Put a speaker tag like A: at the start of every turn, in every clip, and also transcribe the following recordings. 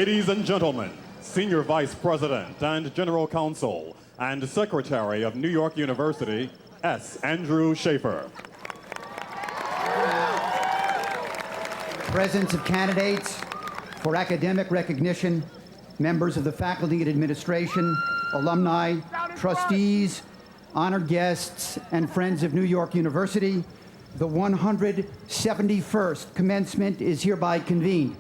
A: Ladies and gentlemen, Senior Vice President and General Counsel and Secretary of New York University, S. Andrew Schaefer.
B: Presence of candidates for academic recognition, members of the faculty and administration, alumni, trustees, honored guests, and friends of New York University, the 171st commencement is hereby convened.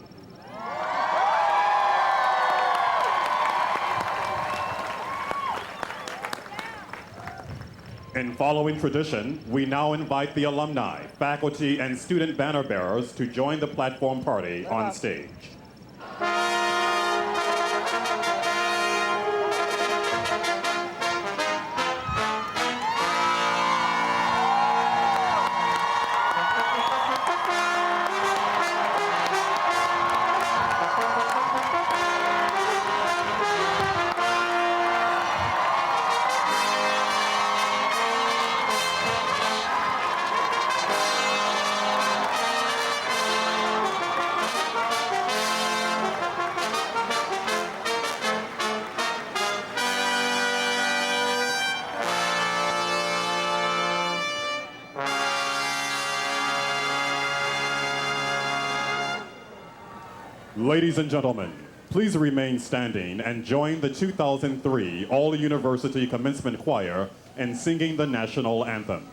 A: In following tradition, we now invite the alumni, faculty, and student banner bearers to join the platform party on stage. Ladies and gentlemen, please remain standing and join the 2003 All-University Commencement Choir in singing the national anthem.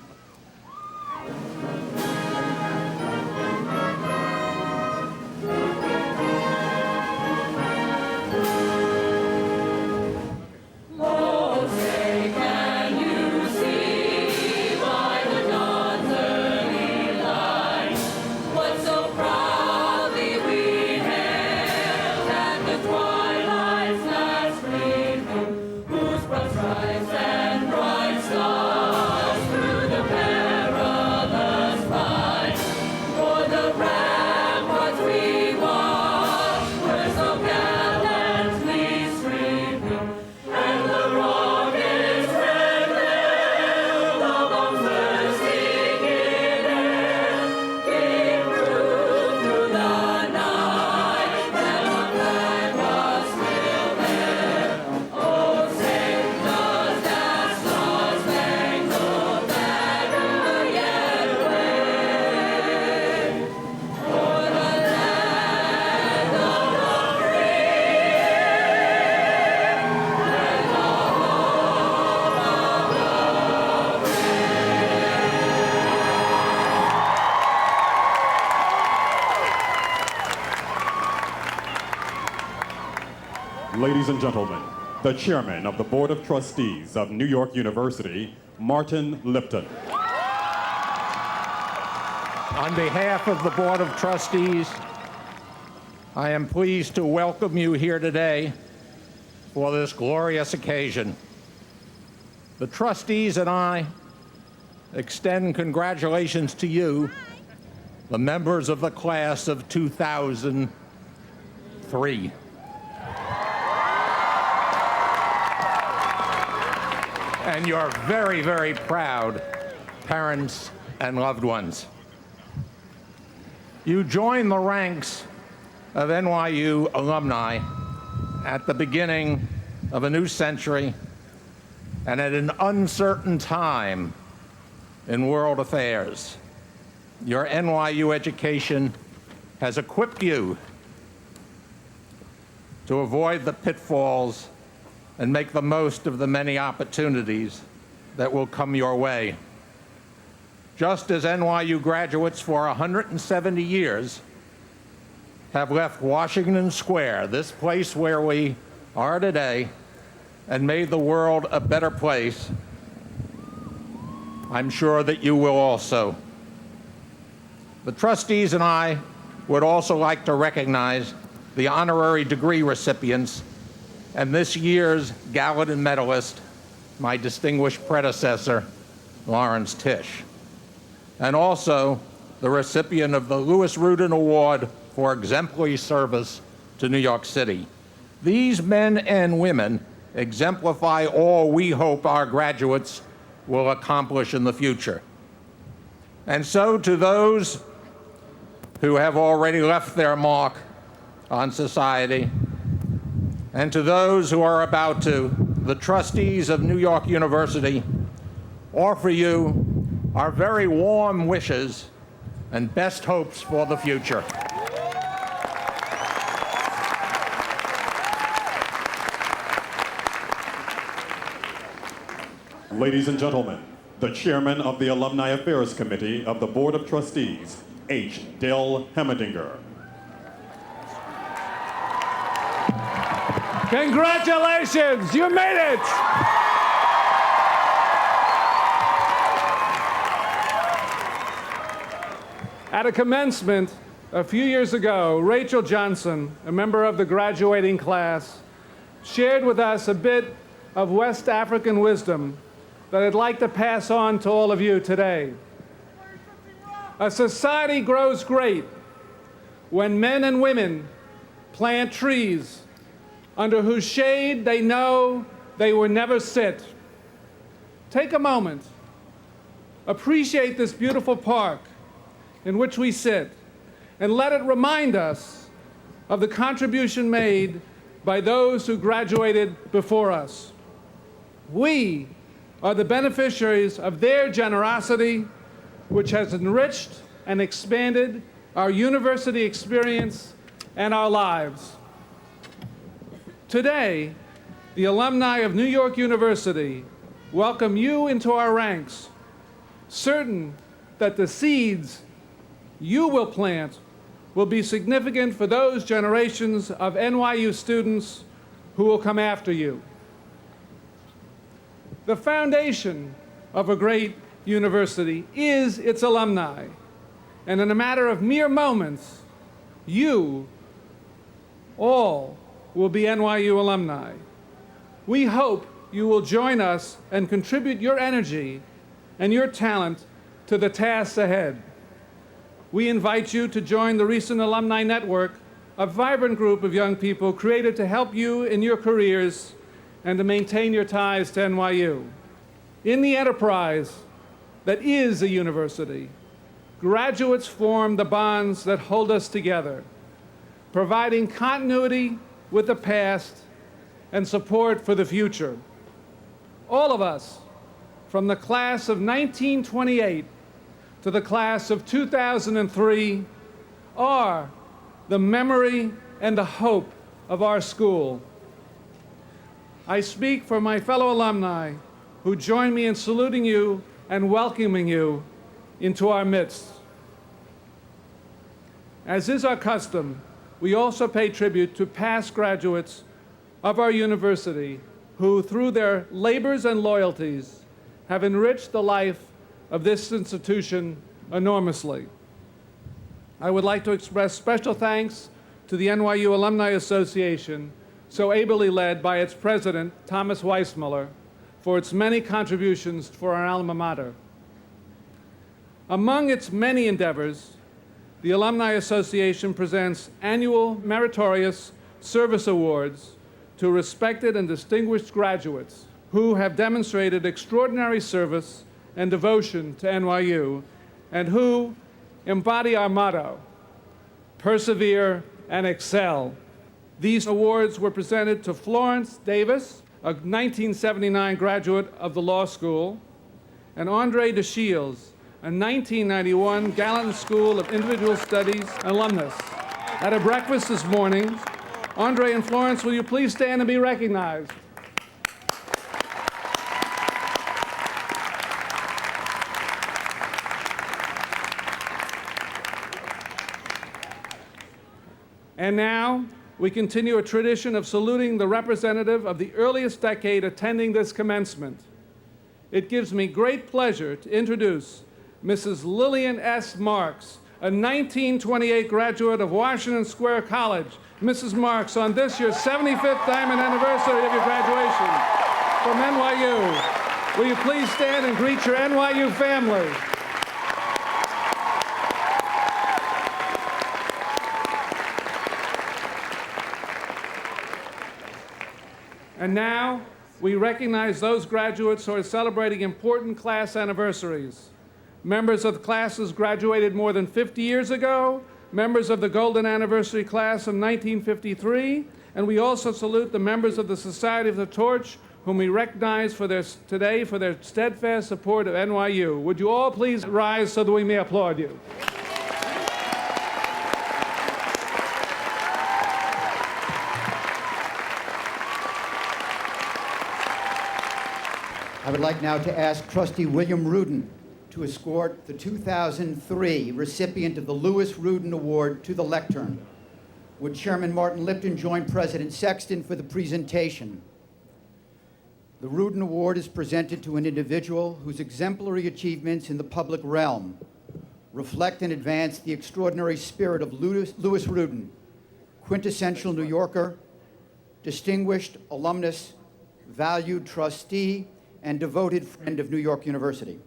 A: Ladies and gentlemen, the Chairman of the Board of Trustees of New York University, Martin Lipton.
C: On behalf of the Board of Trustees, I am pleased to welcome you here today for this glorious occasion. The trustees and I extend congratulations to you, the members of the class of 2003. And your very, very proud parents and loved ones. You join the ranks of NYU alumni at the beginning of a new century and at an uncertain time in world affairs. Your NYU education has equipped you to avoid the pitfalls and make the most of the many opportunities that will come your way. Just as NYU graduates for 170 years have left Washington Square, this place where we are today, and made the world a better place, I'm sure that you will also. The trustees and I would also like to recognize the honorary degree recipients and this year's Gallatin medalist, my distinguished predecessor, Lawrence Tisch, and also the recipient of the Louis Rudin Award for exemplary service to New York City. These men and women exemplify all we hope our graduates will accomplish in the future. And so to those who have already left their mark on society, And to those who are about to, the trustees of New York University offer you our very warm wishes and best hopes for the future.
A: Ladies and gentlemen, the chairman of the Alumni Affairs Committee of the Board of Trustees, H. Dell Hemmerdinger.
D: Congratulations, you made it! At a commencement a few years ago, Rachel Johnson, a member of the graduating class, shared with us a bit of West African wisdom that I'd like to pass on to all of you today. A society grows great when men and women plant trees under whose shade they know they will never sit. Take a moment, appreciate this beautiful park in which we sit, and let it remind us of the contribution made by those who graduated before us. We are the beneficiaries of their generosity, which has enriched and expanded our university experience and our lives. Today, the alumni of New York University welcome you into our ranks, certain that the seeds you will plant will be significant for those generations of NYU students who will come after you. The foundation of a great university is its alumni, and in a matter of mere moments, you all will be NYU alumni. We hope you will join us and contribute your energy and your talent to the tasks ahead. We invite you to join the recent Alumni Network, a vibrant group of young people created to help you in your careers and to maintain your ties to NYU. In the enterprise that is a university, graduates form the bonds that hold us together, providing continuity with the past and support for the future. All of us, from the class of 1928 to the class of 2003, are the memory and the hope of our school. I speak for my fellow alumni who join me in saluting you and welcoming you into our midst. As is our custom, we also pay tribute to past graduates of our university who, through their labors and loyalties, have enriched the life of this institution enormously. I would like to express special thanks to the NYU Alumni Association, so ably led by its president, Thomas Weissmuller, for its many contributions for our alma mater. Among its many endeavors, the Alumni Association presents annual meritorious service awards to respected and distinguished graduates who have demonstrated extraordinary service and devotion to NYU and who embody our motto, persevere and excel. These awards were presented to Florence Davis, a 1979 graduate of the law school, and Andre DeShields, a 1991 Gallatin School of Individual Studies alumnus. At a breakfast this morning, Andre and Florence, will you please stand and be recognized? And now, we continue a tradition of saluting the representative of the earliest decade attending this commencement. It gives me great pleasure to introduce Mrs. Lillian S. Marks, a 1928 graduate of Washington Square College. Mrs. Marks, on this your 75th diamond anniversary of your graduation from NYU, will you please stand and greet your NYU family? And now, we recognize those graduates who are celebrating important class anniversaries. Members of the classes graduated more than 50 years ago, members of the Golden Anniversary class of 1953, And we also salute the members of the Society of the Torch, whom we recognize today for their steadfast support of NYU. Would you all please rise so that we may applaud you?
B: I would like now to ask Trustee William Rudin to escort the 2003 recipient of the Lewis Rudin Award to the lectern. Would Chairman Martin Lipton join President Sexton for the presentation? The Rudin Award is presented to an individual whose exemplary achievements in the public realm reflect and advance the extraordinary spirit of Lewis Rudin, quintessential New Yorker, distinguished alumnus, valued trustee, and devoted friend of New York University.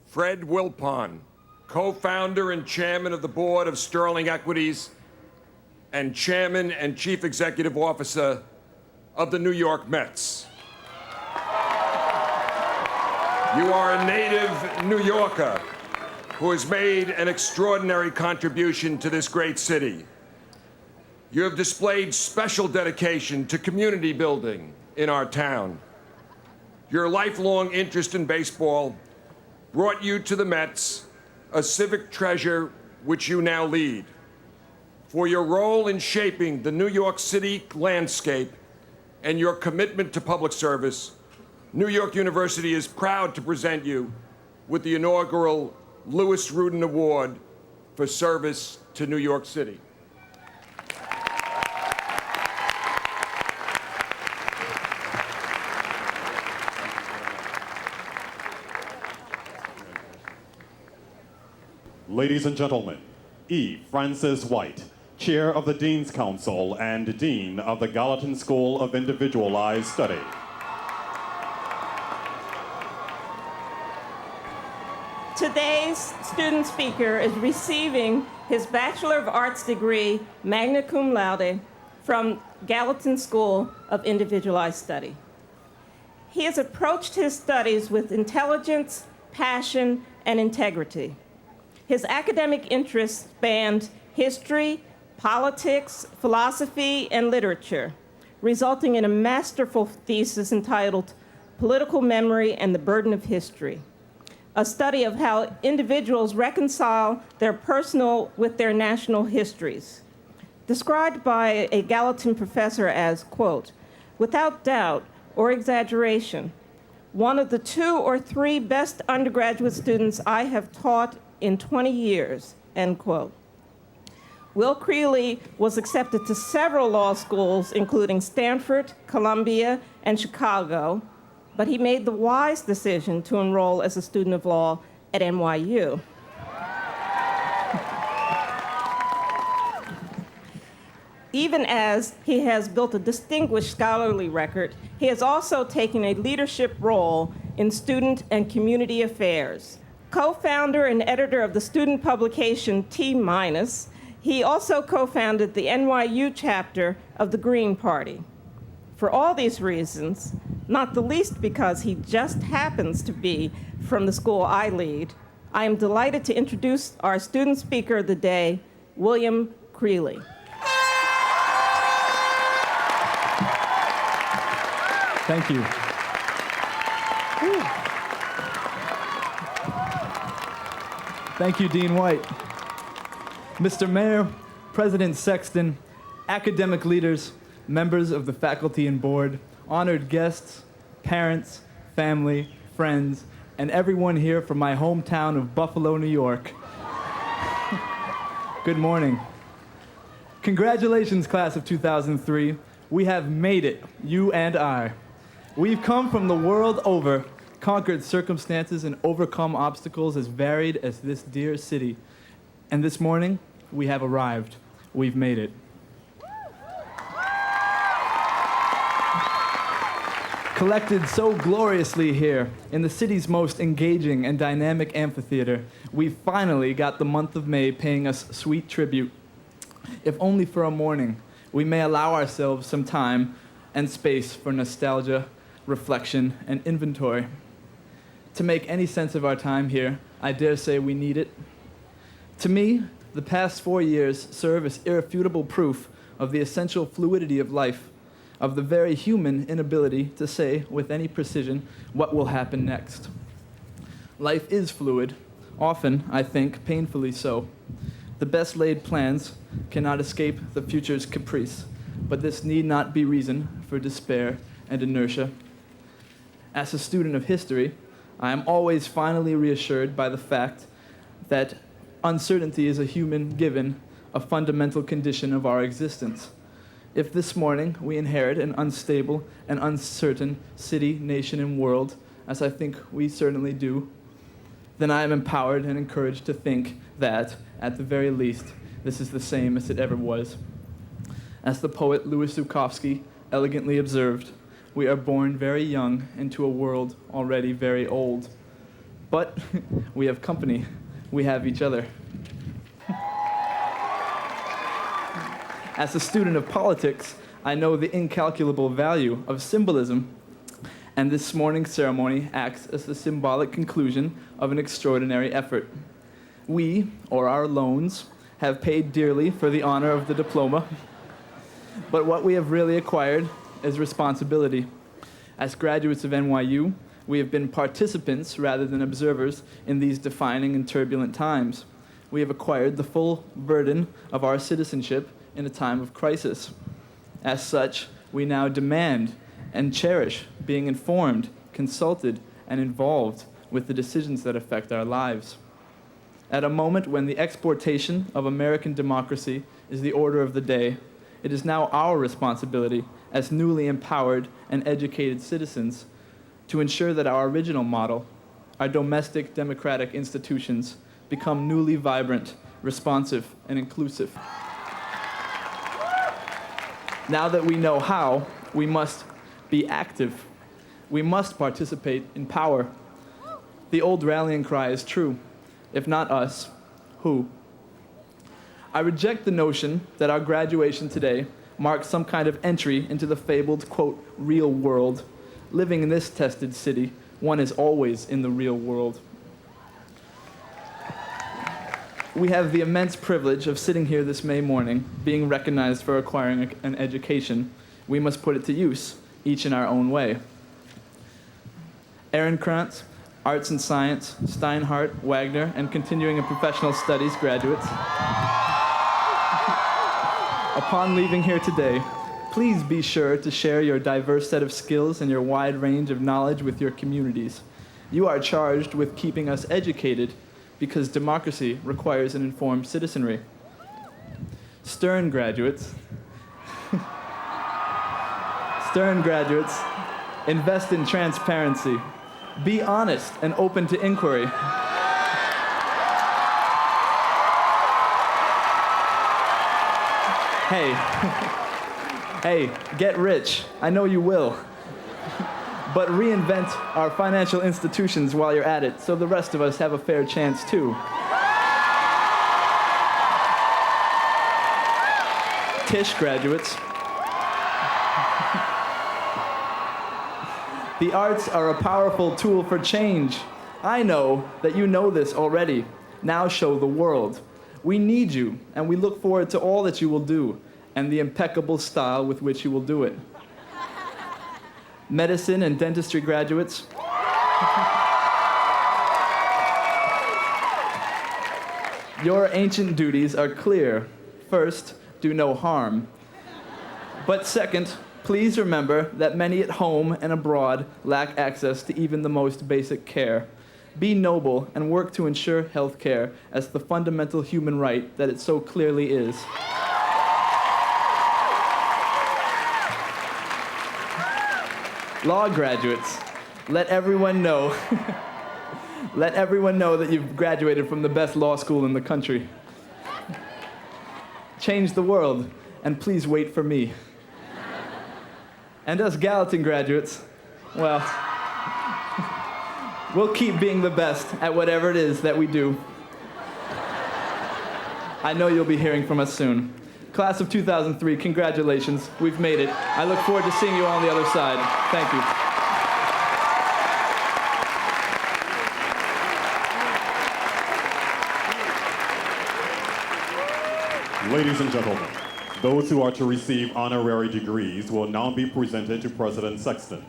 E: Fred Wilpon, co-founder and chairman of the board of Sterling Equities and chairman and chief executive officer of the New York Mets. You are a native New Yorker who has made an extraordinary contribution to this great city. You have displayed special dedication to community building in our town. Your lifelong interest in baseball brought you to the Mets, a civic treasure which you now lead. For your role in shaping the New York City landscape and your commitment to public service, New York University is proud to present you with the inaugural Lewis Rudin Award for service to New York City.
A: Ladies and gentlemen, E. Francis White, Chair of the Dean's Council and Dean of the Gallatin School of Individualized Study.
F: Today's student speaker is receiving his Bachelor of Arts degree, magna cum laude, from Gallatin School of Individualized Study. He has approached his studies with intelligence, passion, and integrity. His academic interests spanned history, politics, philosophy, and literature, resulting in a masterful thesis entitled Political Memory and the Burden of History, a study of how individuals reconcile their personal with their national histories. Described by a Gallatin professor as, quote, without doubt or exaggeration, one of the 2 or 3 best undergraduate students I have taught in 20 years, end quote. Will Creeley was accepted to several law schools, including Stanford, Columbia, and Chicago, but he made the wise decision to enroll as a student of law at NYU. Even as he has built a distinguished scholarly record, he has also taken a leadership role in student and community affairs. Co-founder and editor of the student publication T-, he also co-founded the NYU chapter of the Green Party. For all these reasons, not the least because he just happens to be from the school I lead, I am delighted to introduce our student speaker of the day, William Creeley.
G: Thank you. Thank you, Dean White. Mr. Mayor, President Sexton, academic leaders, members of the faculty and board, honored guests, parents, family, friends, and everyone here from my hometown of Buffalo, New York. Good morning. Congratulations, class of 2003. We have made it, you and I. We've come from the world over, conquered circumstances and overcome obstacles as varied as this dear city. And this morning, we have arrived. We've made it. Collected so gloriously here in the city's most engaging and dynamic amphitheater, we've finally got the month of May paying us sweet tribute. If only for a morning, we may allow ourselves some time and space for nostalgia, reflection, and inventory. To make any sense of our time here, I dare say we need it. To me, the past 4 years serve as irrefutable proof of the essential fluidity of life, of the very human inability to say with any precision what will happen next. Life is fluid, often, I think, painfully so. The best laid plans cannot escape the future's caprice, but this need not be reason for despair and inertia. As a student of history, I am always finally reassured by the fact that uncertainty is a human given, a fundamental condition of our existence. If this morning we inherit an unstable and uncertain city, nation, and world, as I think we certainly do, then I am empowered and encouraged to think that, at the very least, this is the same as it ever was. As the poet Louis Zukofsky elegantly observed, we are born very young into a world already very old. But we have company. We have each other. As a student of politics, I know the incalculable value of symbolism, and this morning's ceremony acts as the symbolic conclusion of an extraordinary effort. We, or our loans, have paid dearly for the honor of the diploma, but what we have really acquired is responsibility. As graduates of NYU, we have been participants rather than observers in these defining and turbulent times. We have acquired the full burden of our citizenship in a time of crisis. As such, we now demand and cherish being informed, consulted, and involved with the decisions that affect our lives. At a moment when the exportation of American democracy is the order of the day, it is now our responsibility as newly empowered and educated citizens to ensure that our original model, our domestic democratic institutions, become newly vibrant, responsive, and inclusive. Now that we know how, we must be active. We must participate in power. The old rallying cry is true. If not us, who? I reject the notion that our graduation today marks some kind of entry into the fabled, quote, real world. Living in this tested city, one is always in the real world. We have the immense privilege of sitting here this May morning, being recognized for acquiring an education. We must put it to use, each in our own way. Ehrenkrantz, Arts and Science, Steinhardt, Wagner, and Continuing and Professional Studies graduates. Upon leaving here today, please be sure to share your diverse set of skills and your wide range of knowledge with your communities. You are charged with keeping us educated because democracy requires an informed citizenry. Stern graduates, invest in transparency. Be honest and open to inquiry. Hey, get rich. I know you will. But reinvent our financial institutions while you're at it, so the rest of us have a fair chance too. Tisch graduates. The arts are a powerful tool for change. I know that you know this already. Now show the world. We need you, and we look forward to all that you will do, and the impeccable style with which you will do it. Medicine and dentistry graduates. Your ancient duties are clear. First, do no harm. But second, please remember that many at home and abroad lack access to even the most basic care. Be noble and work to ensure health care as the fundamental human right that it so clearly is. Law graduates, let everyone know that you've graduated from the best law school in the country. Change the world, and please wait for me. And us Gallatin graduates, well, we'll keep being the best at whatever it is that we do. I know you'll be hearing from us soon. Class of 2003, congratulations. We've made it. I look forward to seeing you all on the other side. Thank you.
A: Ladies and gentlemen, Those who are to receive honorary degrees will now be presented to President Sexton.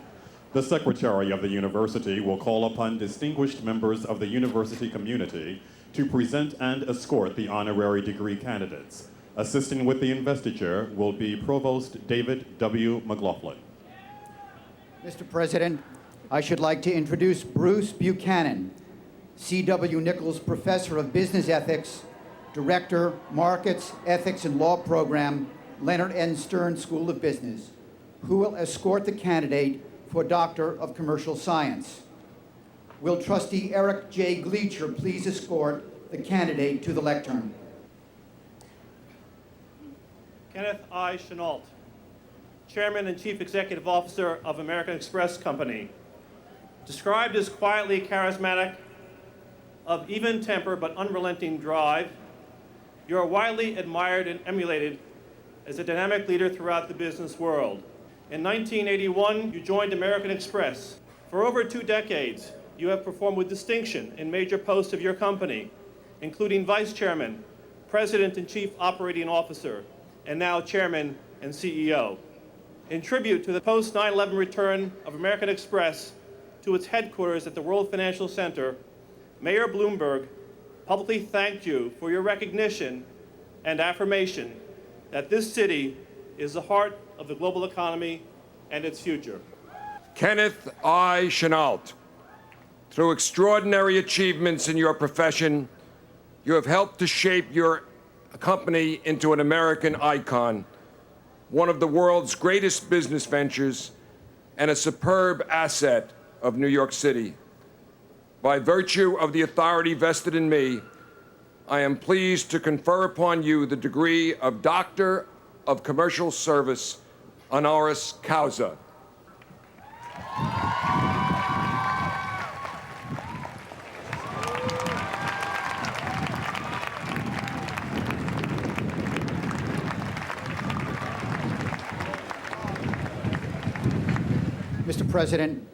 A: The Secretary of the University will call upon distinguished members of the university community to present and escort the honorary degree candidates. Assisting with the investiture will be Provost David W. McLaughlin.
B: Mr. President, I should like to introduce Bruce Buchanan, C.W. Nichols Professor of Business Ethics, Director, Markets, Ethics and Law Program, Leonard N. Stern School of Business, who will escort the candidate for Doctor of Commercial Science. Will Trustee Eric J. Gleacher please escort the candidate to the lectern?
H: Kenneth I. Chenault, Chairman and Chief Executive Officer of American Express Company. Described as quietly charismatic, of even temper but unrelenting drive, you are widely admired and emulated as a dynamic leader throughout the business world. In 1981, you joined American Express. For over 2 decades, you have performed with distinction in major posts of your company, including Vice Chairman, President and Chief Operating Officer, and now Chairman and CEO. In tribute to the post-9/11 return of American Express to its headquarters at the World Financial Center, Mayor Bloomberg publicly thanked you for your recognition and affirmation that this city is the heart of the global economy and its future.
E: Kenneth I. Chenault, through extraordinary achievements in your profession, you have helped to shape your company into an American icon, one of the world's greatest business ventures, and a superb asset of New York City. By virtue of the authority vested in me, I am pleased to confer upon you the degree of Doctor of Commercial Service, honoris causa.
B: Mr. President,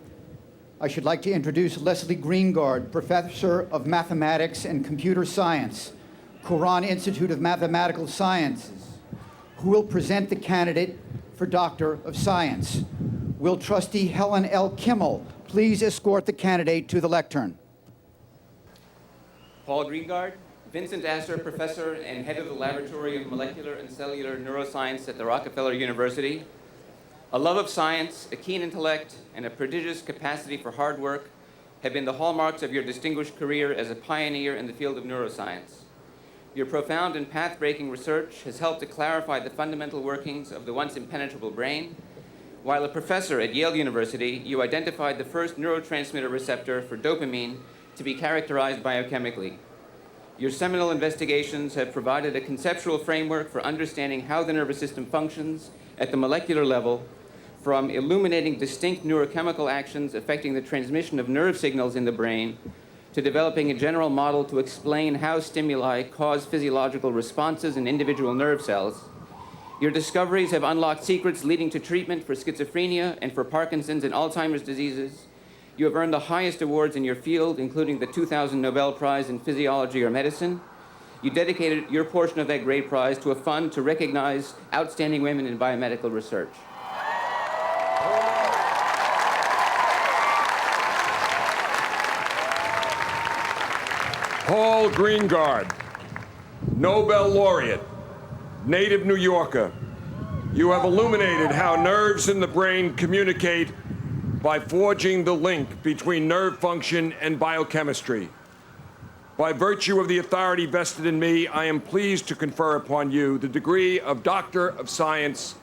B: I should like to introduce Leslie Greengard, Professor of Mathematics and Computer Science, Quran Institute of Mathematical Sciences, who will present the candidate for Doctor of Science. Will Trustee Helen L. Kimmel please escort the candidate to the lectern?
I: Paul Greengard, Vincent Astor Professor and Head of the Laboratory of Molecular and Cellular Neuroscience at the Rockefeller University. A love of science, a keen intellect, and a prodigious capacity for hard work have been the hallmarks of your distinguished career as a pioneer in the field of neuroscience. Your profound and path-breaking research has helped to clarify the fundamental workings of the once impenetrable brain. While a professor at Yale University, you identified the first neurotransmitter receptor for dopamine to be characterized biochemically. Your seminal investigations have provided a conceptual framework for understanding how the nervous system functions at the molecular level, from illuminating distinct neurochemical actions affecting the transmission of nerve signals in the brain, to developing a general model to explain how stimuli cause physiological responses in individual nerve cells. Your discoveries have unlocked secrets leading to treatment for schizophrenia and for Parkinson's and Alzheimer's diseases. You have earned the highest awards in your field, including the 2000 Nobel Prize in Physiology or Medicine. You dedicated your portion of that great prize to a fund to recognize outstanding women in biomedical research.
E: Paul Greengard, Nobel laureate, native New Yorker. You have illuminated how nerves in the brain communicate by forging the link between nerve function and biochemistry. By virtue of the authority vested in me, I am pleased to confer upon you the degree of Doctor of Science,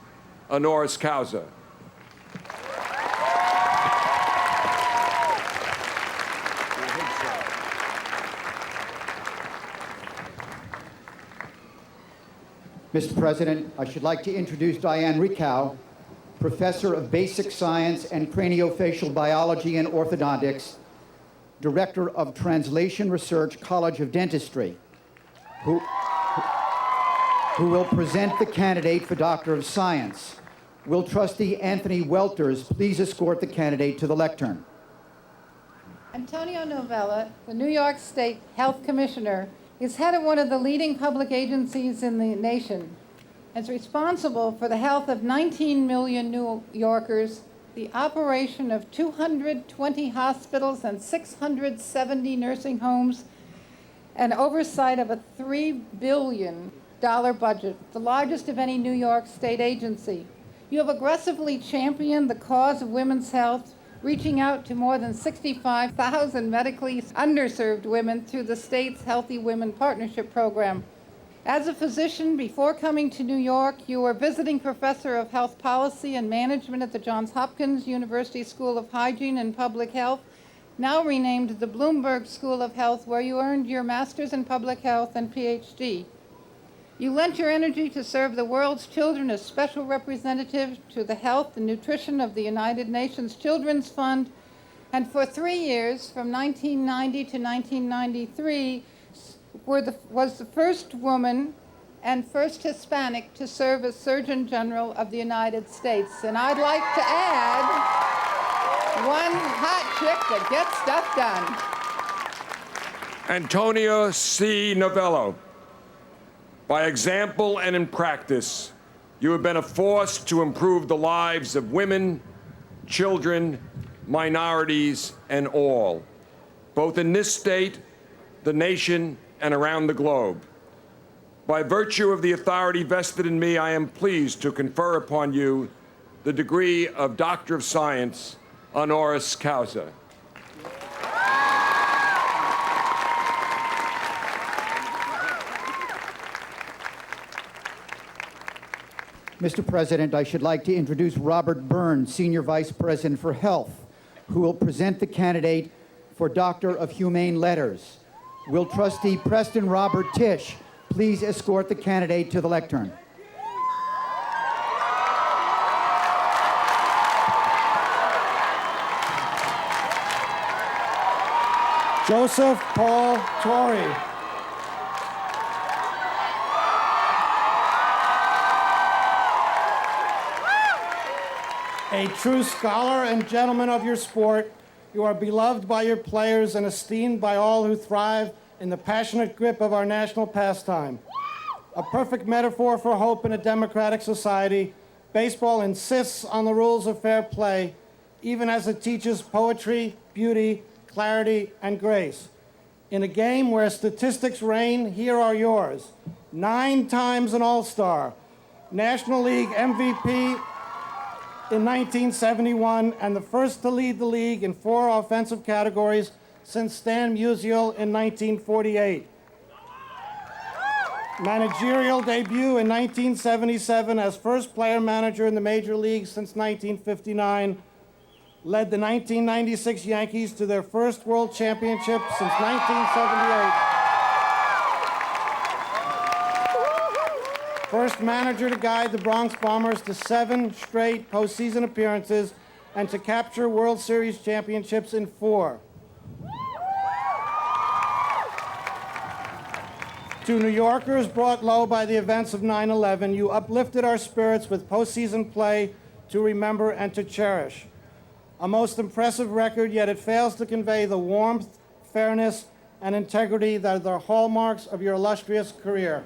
E: honoris causa.
B: Mr. President, I should like to introduce Diane Ricow, Professor of Basic Science and Craniofacial Biology and Orthodontics, Director of Translation Research, College of Dentistry, who will present the candidate for Doctor of Science. Will Trustee Anthony Welters please escort the candidate to the lectern?
J: Antonia Novello, the New York State Health Commissioner, is head of one of the leading public agencies in the nation is responsible for the health of 19 million New Yorkers, the operation of 220 hospitals and 670 nursing homes, and oversight of a $3 billion budget, the largest of any New York state agency. You have aggressively championed the cause of women's health, reaching out to more than 65,000 medically underserved women through the state's Healthy Women Partnership Program. As a physician, before coming to New York, you were visiting professor of health policy and management at the Johns Hopkins University School of Hygiene and Public Health, now renamed the Bloomberg School of Health, where you earned your master's in public health and PhD. You lent your energy to serve the world's children as special representative to the health and nutrition of the United Nations Children's Fund, and for 3 years, from 1990 to 1993, was the first woman and first Hispanic to serve as Surgeon General of the United States. And I'd like to add one hot chick that gets stuff done.
E: Antonia C. Novello. By example and in practice, you have been a force to improve the lives of women, children, minorities, and all, both in this state, the nation, and around the globe. By virtue of the authority vested in me, I am pleased to confer upon you the degree of Doctor of Science, honoris causa.
B: Mr. President, I should like to introduce Robert Berne, Senior Vice President for Health, who will present the candidate for Doctor of Humane Letters. Will Trustee Preston Robert Tisch please escort the candidate to the lectern?
K: Joseph Paul Torre. A true scholar and gentleman of your sport, you are beloved by your players and esteemed by all who thrive in the passionate grip of our national pastime. A perfect metaphor for hope in a democratic society, baseball insists on the rules of fair play, even as it teaches poetry, beauty, clarity, and grace. In a game where statistics reign, here are yours. 9 times an All-Star, National League MVP in 1971, and the first to lead the league in 4 offensive categories since Stan Musial in 1948. Managerial debut in 1977 as first player manager in the major leagues since 1959. Led the 1996 Yankees to their first World Championship since 1978. First manager to guide the Bronx Bombers to 7 straight postseason appearances and to capture World Series championships in 4. To New Yorkers brought low by the events of 9/11, you uplifted our spirits with postseason play to remember and to cherish. A most impressive record, yet it fails to convey the warmth, fairness, and integrity that are the hallmarks of your illustrious career.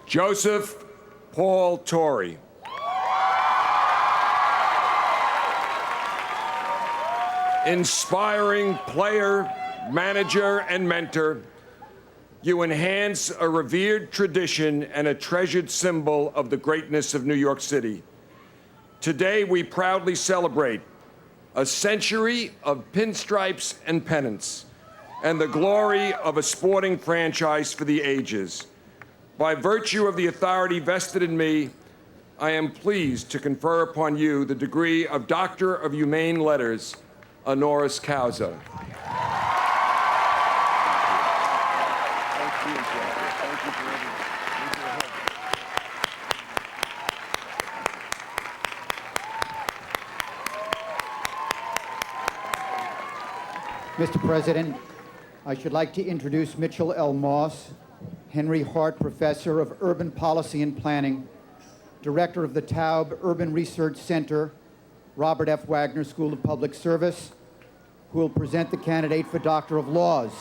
E: Joseph Paul Torre. Inspiring player, manager, and mentor, you enhance a revered tradition and a treasured symbol of the greatness of New York City. Today, we proudly celebrate a century of pinstripes and pennants, and the glory of a sporting franchise for the ages. By virtue of the authority vested in me, I am pleased to confer upon you the degree of Doctor of Humane Letters, honoris causa.
B: Mr. President, I should like to introduce Mitchell L. Moss, Henry Hart Professor of Urban Policy and Planning, Director of the Taub Urban Research Center, Robert F. Wagner School of Public Service, who will present the candidate for Doctor of Laws.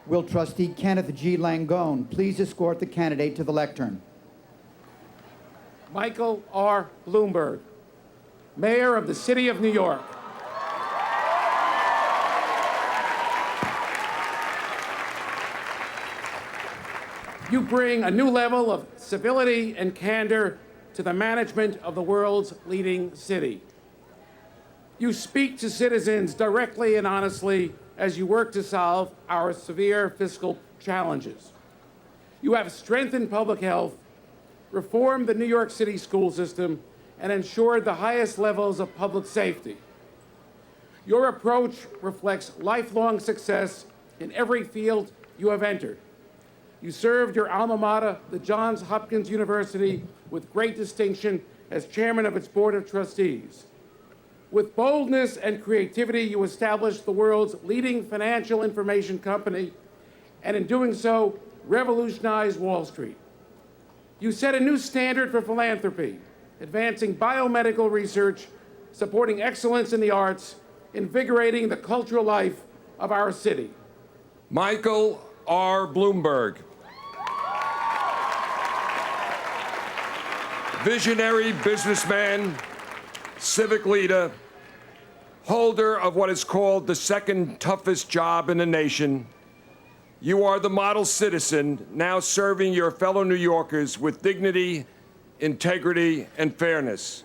B: Will Trustee Kenneth G. Langone please escort the candidate to the lectern?
L: Michael R. Bloomberg, Mayor of the City of New York. You bring a new level of civility and candor to the management of the world's leading city. You speak to citizens directly and honestly as you work to solve our severe fiscal challenges. You have strengthened public health, reformed the New York City school system, and ensured the highest levels of public safety. Your approach reflects lifelong success in every field you have entered. You served your alma mater, the Johns Hopkins University, with great distinction as chairman of its board of trustees. With boldness and creativity, you established the world's leading financial information company, and in doing so, revolutionized Wall Street. You set a new standard for philanthropy, advancing biomedical research, supporting excellence in the arts, invigorating the cultural life of our city.
E: Michael R. Bloomberg, visionary businessman, civic leader, holder of what is called the second toughest job in the nation. You are the model citizen, now serving your fellow New Yorkers with dignity, integrity, and fairness.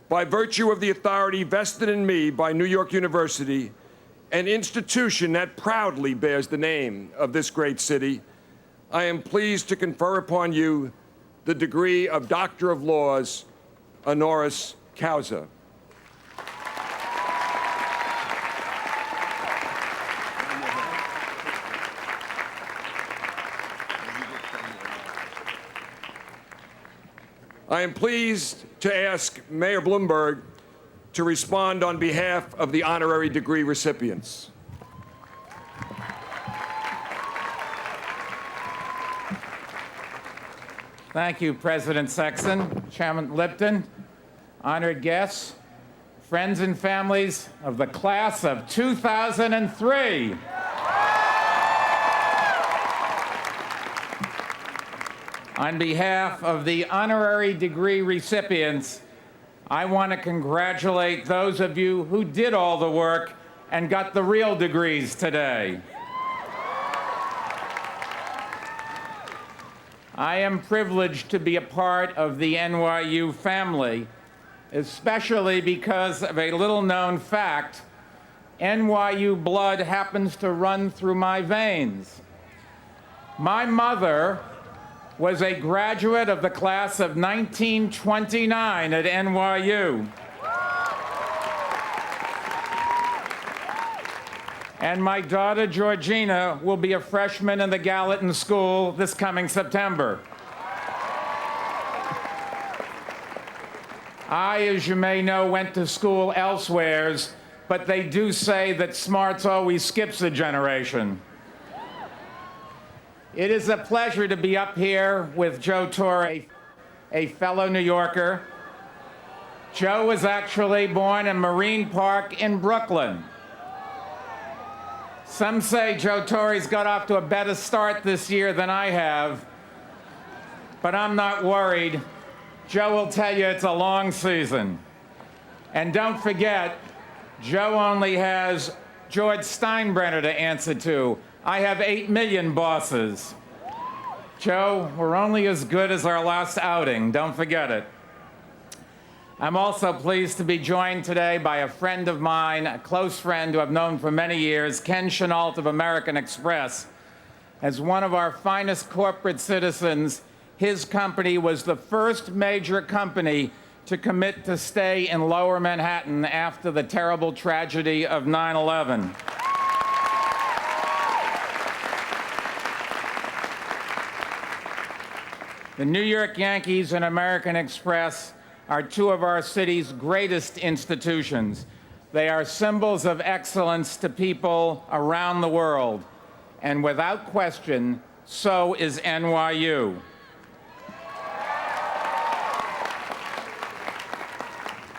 E: By virtue of the authority vested in me by New York University, an institution that proudly bears the name of this great city, I am pleased to confer upon you the degree of Doctor of Laws, honoris causa. I am pleased to ask Mayor Bloomberg to respond on behalf of the honorary degree recipients.
C: Thank you, President Sexton, Chairman Lipton, honored guests, friends and families of the class of 2003. On behalf of the honorary degree recipients, I want to congratulate those of you who did all the work and got the real degrees today. I am privileged to be a part of the NYU family, especially because of a little-known fact. NYU blood happens to run through my veins. My mother was a graduate of the class of 1929 at NYU. And my daughter, Georgina, will be a freshman in the Gallatin School this coming September. I, as you may know, went to school elsewheres, but they do say that smarts always skips a generation. It is a pleasure to be up here with Joe Torre, a fellow New Yorker. Joe was actually born in Marine Park in Brooklyn. Some say Joe Torre's got off to a better start this year than I have, but I'm not worried. Joe will tell you it's a long season. And don't forget, Joe only has George Steinbrenner to answer to. I have 8 million bosses. Joe, we're only as good as our last outing. Don't forget it. I'm also pleased to be joined today by a friend of mine, a close friend who I've known for many years, Ken Chenault of American Express. As one of our finest corporate citizens, his company was the first major company to commit to stay in Lower Manhattan after the terrible tragedy of 9/11. The New York Yankees and American Express are two of our city's greatest institutions. They are symbols of excellence to people around the world. And without question, so is NYU.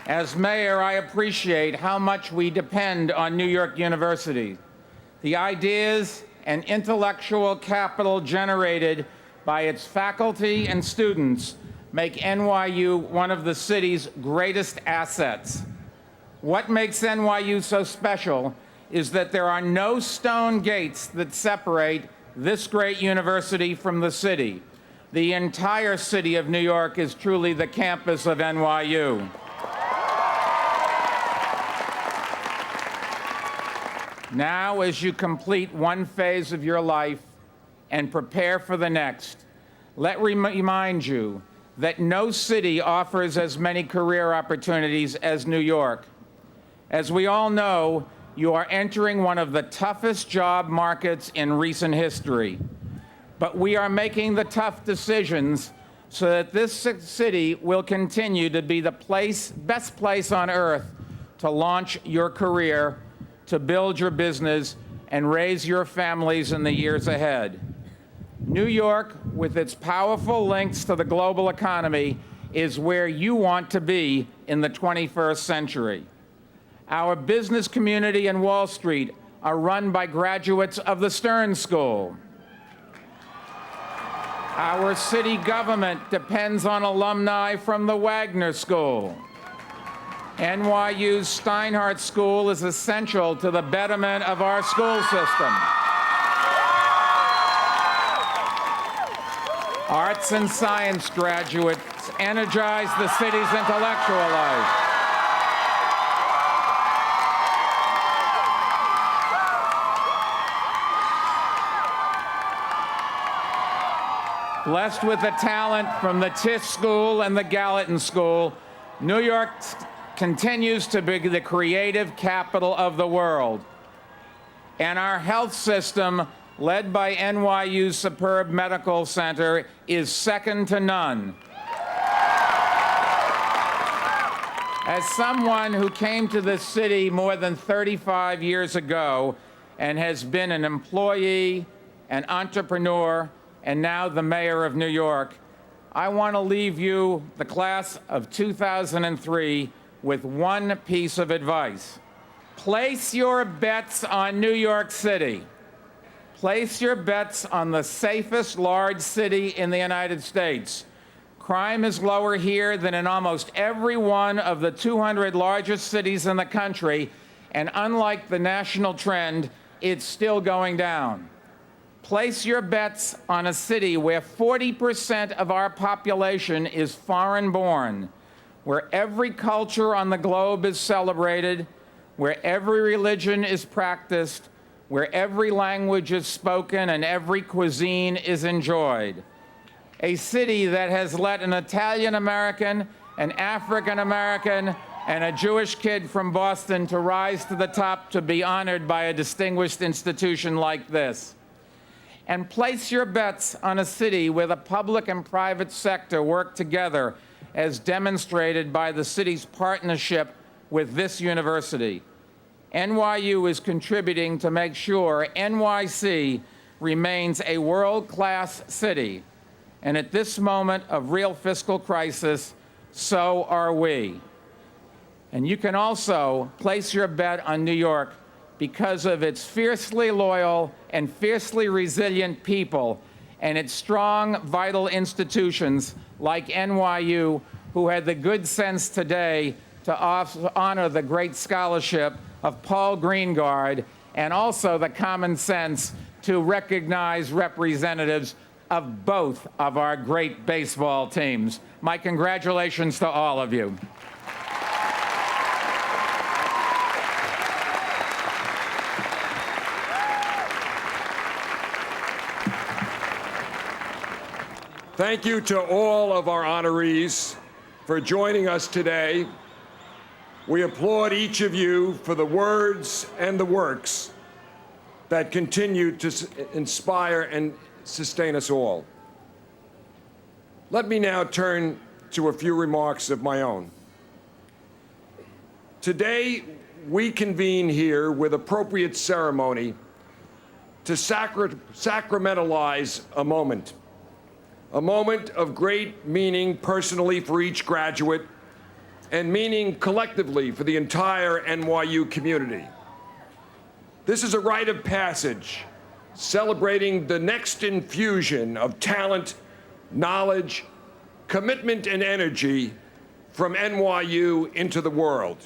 C: As mayor, I appreciate how much we depend on New York University. The ideas and intellectual capital generated by its faculty and students make NYU one of the city's greatest assets. What makes NYU so special is that there are no stone gates that separate this great university from the city. The entire city of New York is truly the campus of NYU. Now, as you complete one phase of your life and prepare for the next, let me remind you that no city offers as many career opportunities as New York. As we all know, you are entering one of the toughest job markets in recent history. But we are making the tough decisions so that this city will continue to be the best place on earth to launch your career, to build your business, and raise your families in the years ahead. New York, with its powerful links to the global economy, is where you want to be in the 21st century. Our business community and Wall Street are run by graduates of the Stern School. Our city government depends on alumni from the Wagner School. NYU's Steinhardt School is essential to the betterment of our school system. Arts and science graduates energize the city's intellectual life. Blessed with the talent from the Tisch School and the Gallatin School, New York continues to be the creative capital of the world. And our health system, led by NYU's superb medical center, is second to none. As someone who came to this city more than 35 years ago and has been an employee, an entrepreneur, and now the mayor of New York, I want to leave you, the class of 2003, with one piece of advice. Place your bets on New York City. Place your bets on the safest large city in the United States. Crime is lower here than in almost every one of the 200 largest cities in the country, and unlike the national trend, it's still going down. Place your bets on a city where 40% of our population is foreign-born, where every culture on the globe is celebrated, where every religion is practiced, where every language is spoken and every cuisine is enjoyed. A city that has let an Italian-American, an African-American, and a Jewish kid from Boston to rise to the top to be honored by a distinguished institution like this. And place your bets on a city where the public and private sector work together, as demonstrated by the city's partnership with this university. NYU is contributing to make sure NYC remains a world-class city. And at this moment of real fiscal crisis, so are we. And you can also place your bet on New York because of its fiercely loyal and fiercely resilient people and its strong, vital institutions like NYU, who had the good sense today to honor the great scholarship of Paul Greengard, and also the common sense to recognize representatives of both of our great baseball teams. My congratulations to all of you.
E: Thank you to all of our honorees for joining us today. We applaud each of you for the words and the works that continue to inspire and sustain us all. Let me now turn to a few remarks of my own. Today, we convene here with appropriate ceremony to sacramentalize a moment of great meaning personally for each graduate and meaning collectively for the entire NYU community. This is a rite of passage celebrating the next infusion of talent, knowledge, commitment and energy from NYU into the world.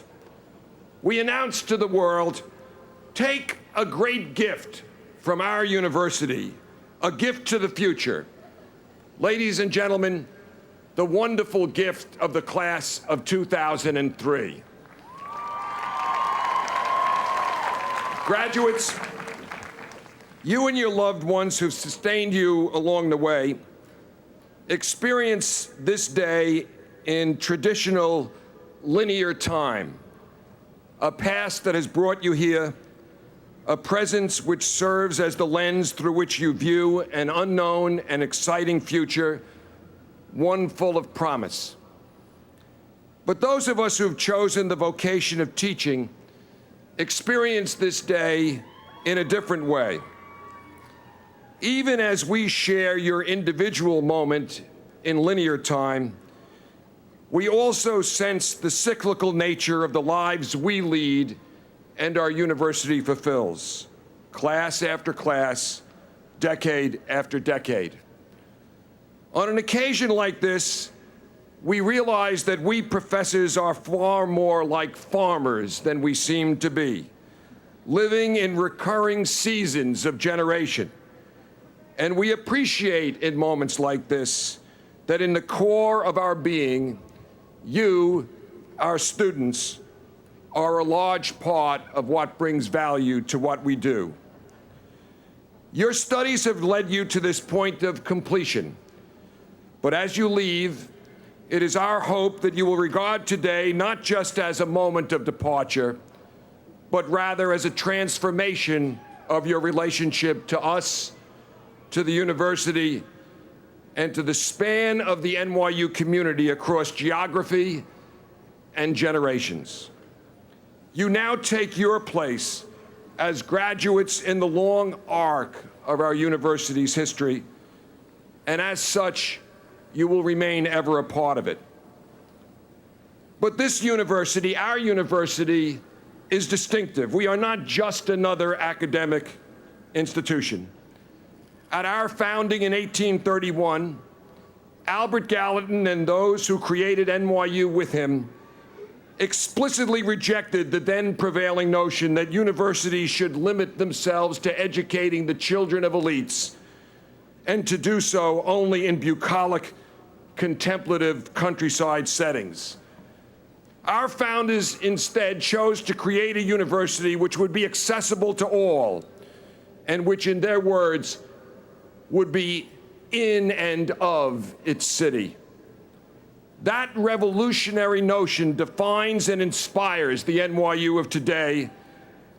E: We announced to the world, take a great gift from our university, a gift to the future. Ladies and gentlemen, the wonderful gift of the class of 2003. Graduates, you and your loved ones who've sustained you along the way experience this day in traditional linear time, a past that has brought you here, a presence which serves as the lens through which you view an unknown and exciting future, one full of promise. But those of us who've chosen the vocation of teaching experience this day in a different way. Even as we share your individual moment in linear time, we also sense the cyclical nature of the lives we lead and our university fulfills, class after class, decade after decade. On an occasion like this, we realize that we professors are far more like farmers than we seem to be, living in recurring seasons of generation. And we appreciate in moments like this that in the core of our being, you, our students, are a large part of what brings value to what we do. Your studies have led you to this point of completion. But as you leave, it is our hope that you will regard today not just as a moment of departure, but rather as a transformation of your relationship to us, to the university, and to the span of the NYU community across geography and generations. You now take your place as graduates in the long arc of our university's history, and as such, you will remain ever a part of it. But this university, our university, is distinctive. We are not just another academic institution. At our founding in 1831, Albert Gallatin and those who created NYU with him explicitly rejected the then prevailing notion that universities should limit themselves to educating the children of elites, and to do so only in bucolic, contemplative countryside settings. Our founders instead chose to create a university which would be accessible to all, and which, in their words, would be in and of its city. That revolutionary notion defines and inspires the NYU of today,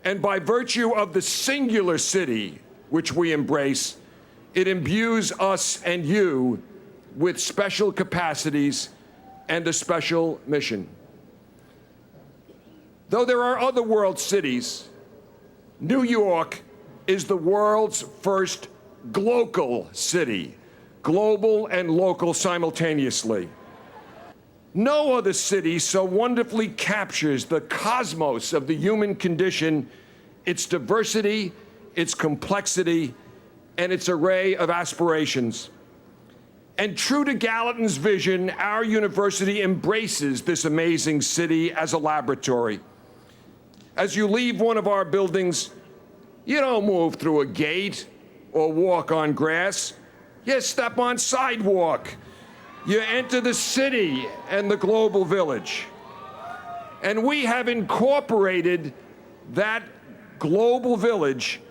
E: and by virtue of the singular city which we embrace, it imbues us and you with special capacities and a special mission. Though there are other world cities, New York is the world's first glocal city, global and local simultaneously. No other city so wonderfully captures the cosmos of the human condition, its diversity, its complexity, and its array of aspirations. And true to Gallatin's vision, our university embraces this amazing city as a laboratory. As you leave one of our buildings, you don't move through a gate or walk on grass. You step on sidewalk. You enter the city and the global village. And we have incorporated that global village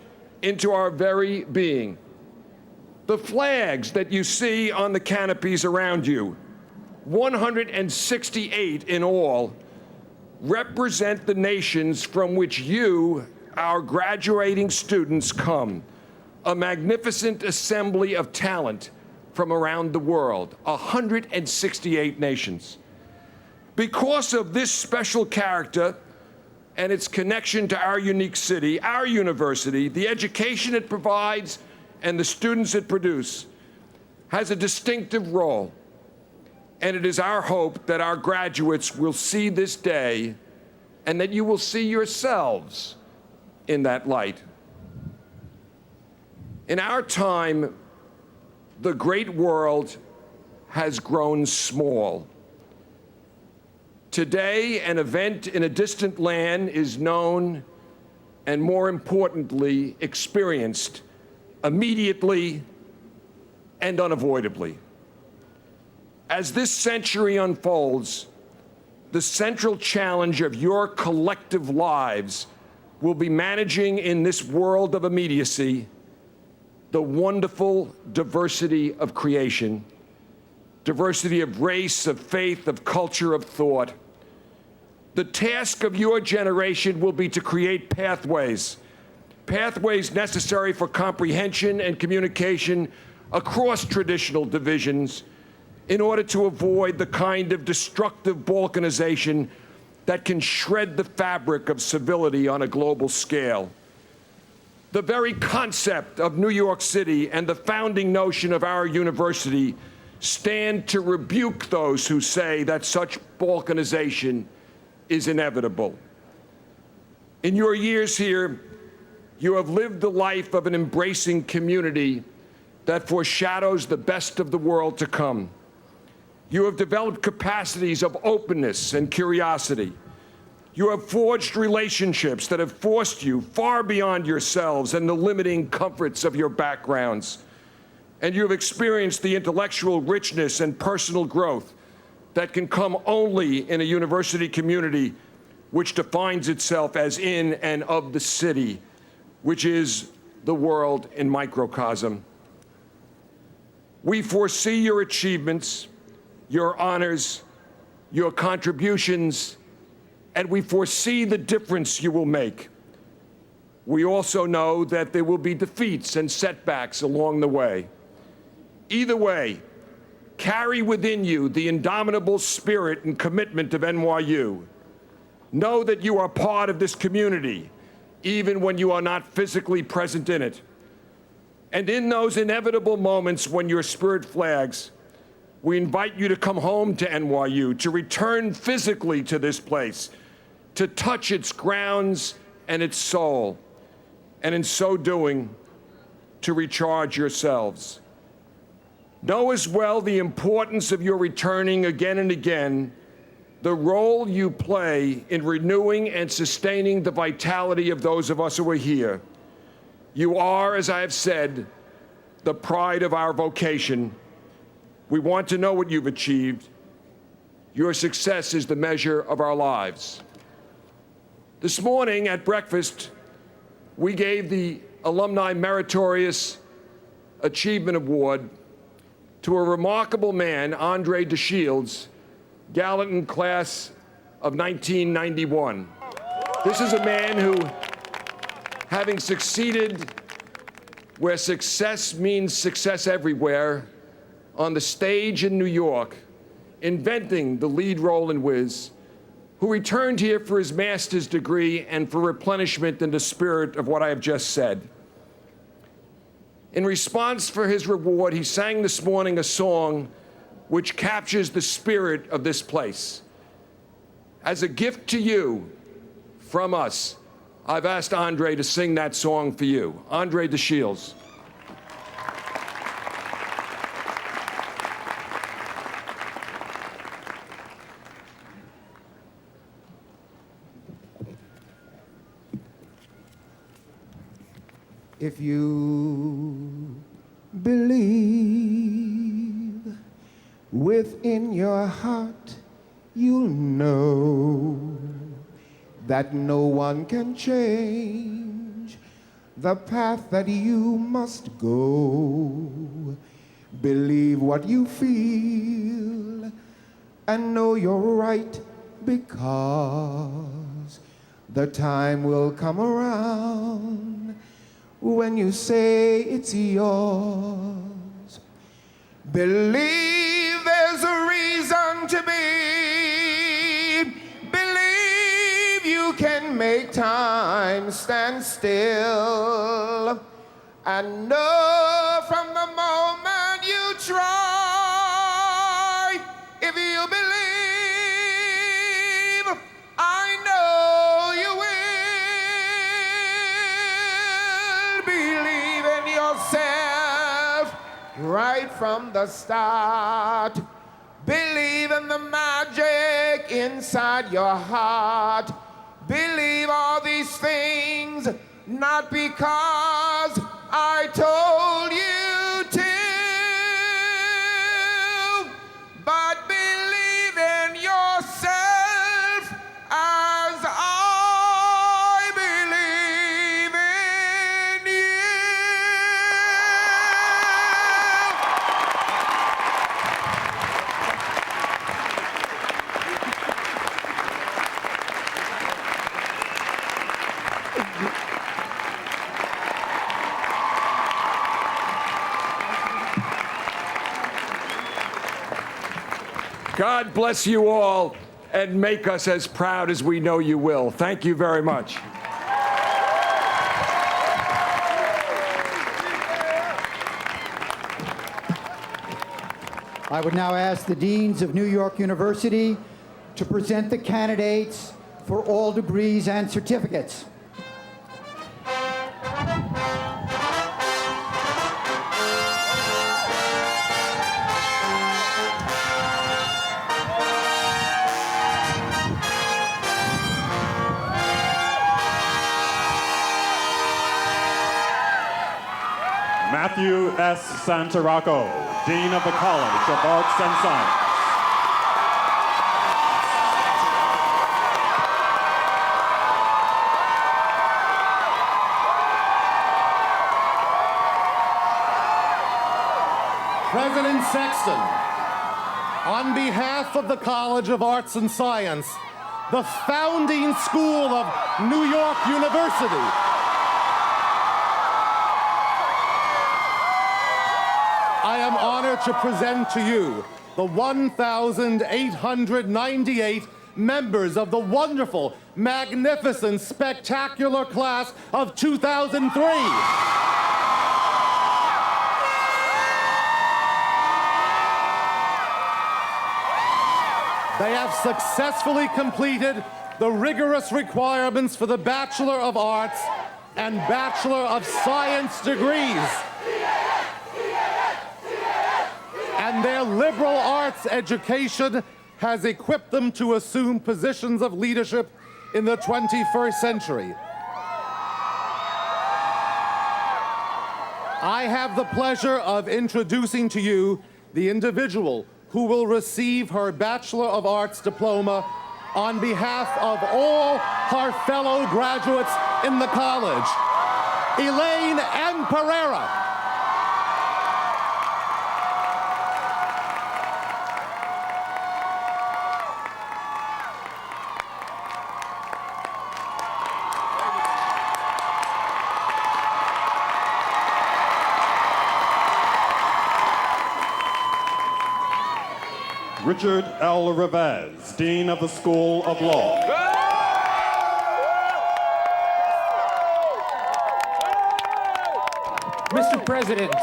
E: into our very being. The flags that you see on the canopies around you, 168 in all, represent the nations from which you, our graduating students, come. A magnificent assembly of talent from around the world, 168 nations. Because of this special character and its connection to our unique city, our university, the education it provides and the students it produces, has a distinctive role. And it is our hope that our graduates will see this day and that you will see yourselves in that light. In our time, the great world has grown small. Today, an event in a distant land is known and, more importantly, experienced immediately and unavoidably. As this century unfolds, the central challenge of your collective lives will be managing in this world of immediacy the wonderful diversity of creation, diversity of race, of faith, of culture, of thought. The task of your generation will be to create pathways necessary for comprehension and communication across traditional divisions in order to avoid the kind of destructive balkanization that can shred the fabric of civility on a global scale. The very concept of New York City and the founding notion of our university stand to rebuke those who say that such balkanization is inevitable. In your years here, you have lived the life of an embracing community that foreshadows the best of the world to come. You have developed capacities of openness and curiosity. You have forged relationships that have forced you far beyond yourselves and the limiting comforts of your backgrounds. And you have experienced the intellectual richness and personal growth that can come only in a university community which defines itself as in and of the city, which is the world in microcosm. We foresee your achievements, your honors, your contributions, and we foresee the difference you will make. We also know that there will be defeats and setbacks along the way. Either way, carry within you the indomitable spirit and commitment of NYU. Know that you are part of this community, even when you are not physically present in it. And in those inevitable moments when your spirit flags, we invite you to come home to NYU, to return physically to this place, to touch its grounds and its soul, and in so doing, to recharge yourselves. Know as well the importance of your returning again and again, the role you play in renewing and sustaining the vitality of those of us who are here. You are, as I have said, the pride of our vocation. We want to know what you've achieved. Your success is the measure of our lives. This morning at breakfast, we gave the Alumni Meritorious Achievement Award to a remarkable man, Andre DeShields, Gallatin class of 1991. This is a man who, having succeeded where success means success everywhere, on the stage in New York, inventing the lead role in Wiz, who returned here for his master's degree and for replenishment in the spirit of what I have just said. In response for his reward, he sang this morning a song which captures the spirit of this place. As a gift to you from us, I've asked Andre to sing that song for you. Andre DeShields.
M: If you believe within your heart, you'll know that no one can change the path that you must go. Believe what you feel and know you're right, because the time will come around when you say it's yours. Believe there's a reason to be. Believe you can make time stand still. And know from the moment you try, if you believe, I know you will. Believe in yourself right from the start. Believe in the magic inside your heart. Believe all these things, not because I told you to, but believe in yourself as I believe in you.
E: God bless you all and make us as proud as we know you will. Thank you very much.
B: I would now ask the deans of New York University to present the candidates for all degrees and certificates.
A: Matthew S. Santaracco, Dean of the College of Arts and Science.
K: President Sexton, on behalf of the College of Arts and Science, the founding school of New York University, I am honored to present to you the 1,898 members of the wonderful, magnificent, spectacular class of 2003. They have successfully completed the rigorous requirements for the Bachelor of Arts and Bachelor of Science degrees. And their liberal arts education has equipped them to assume positions of leadership in the 21st century. I have the pleasure of introducing to you the individual who will receive her Bachelor of Arts diploma on behalf of all her fellow graduates in the college. Elaine M. Pereira.
A: Richard L. Revesz, Dean of the School of Law.
N: Mr. President,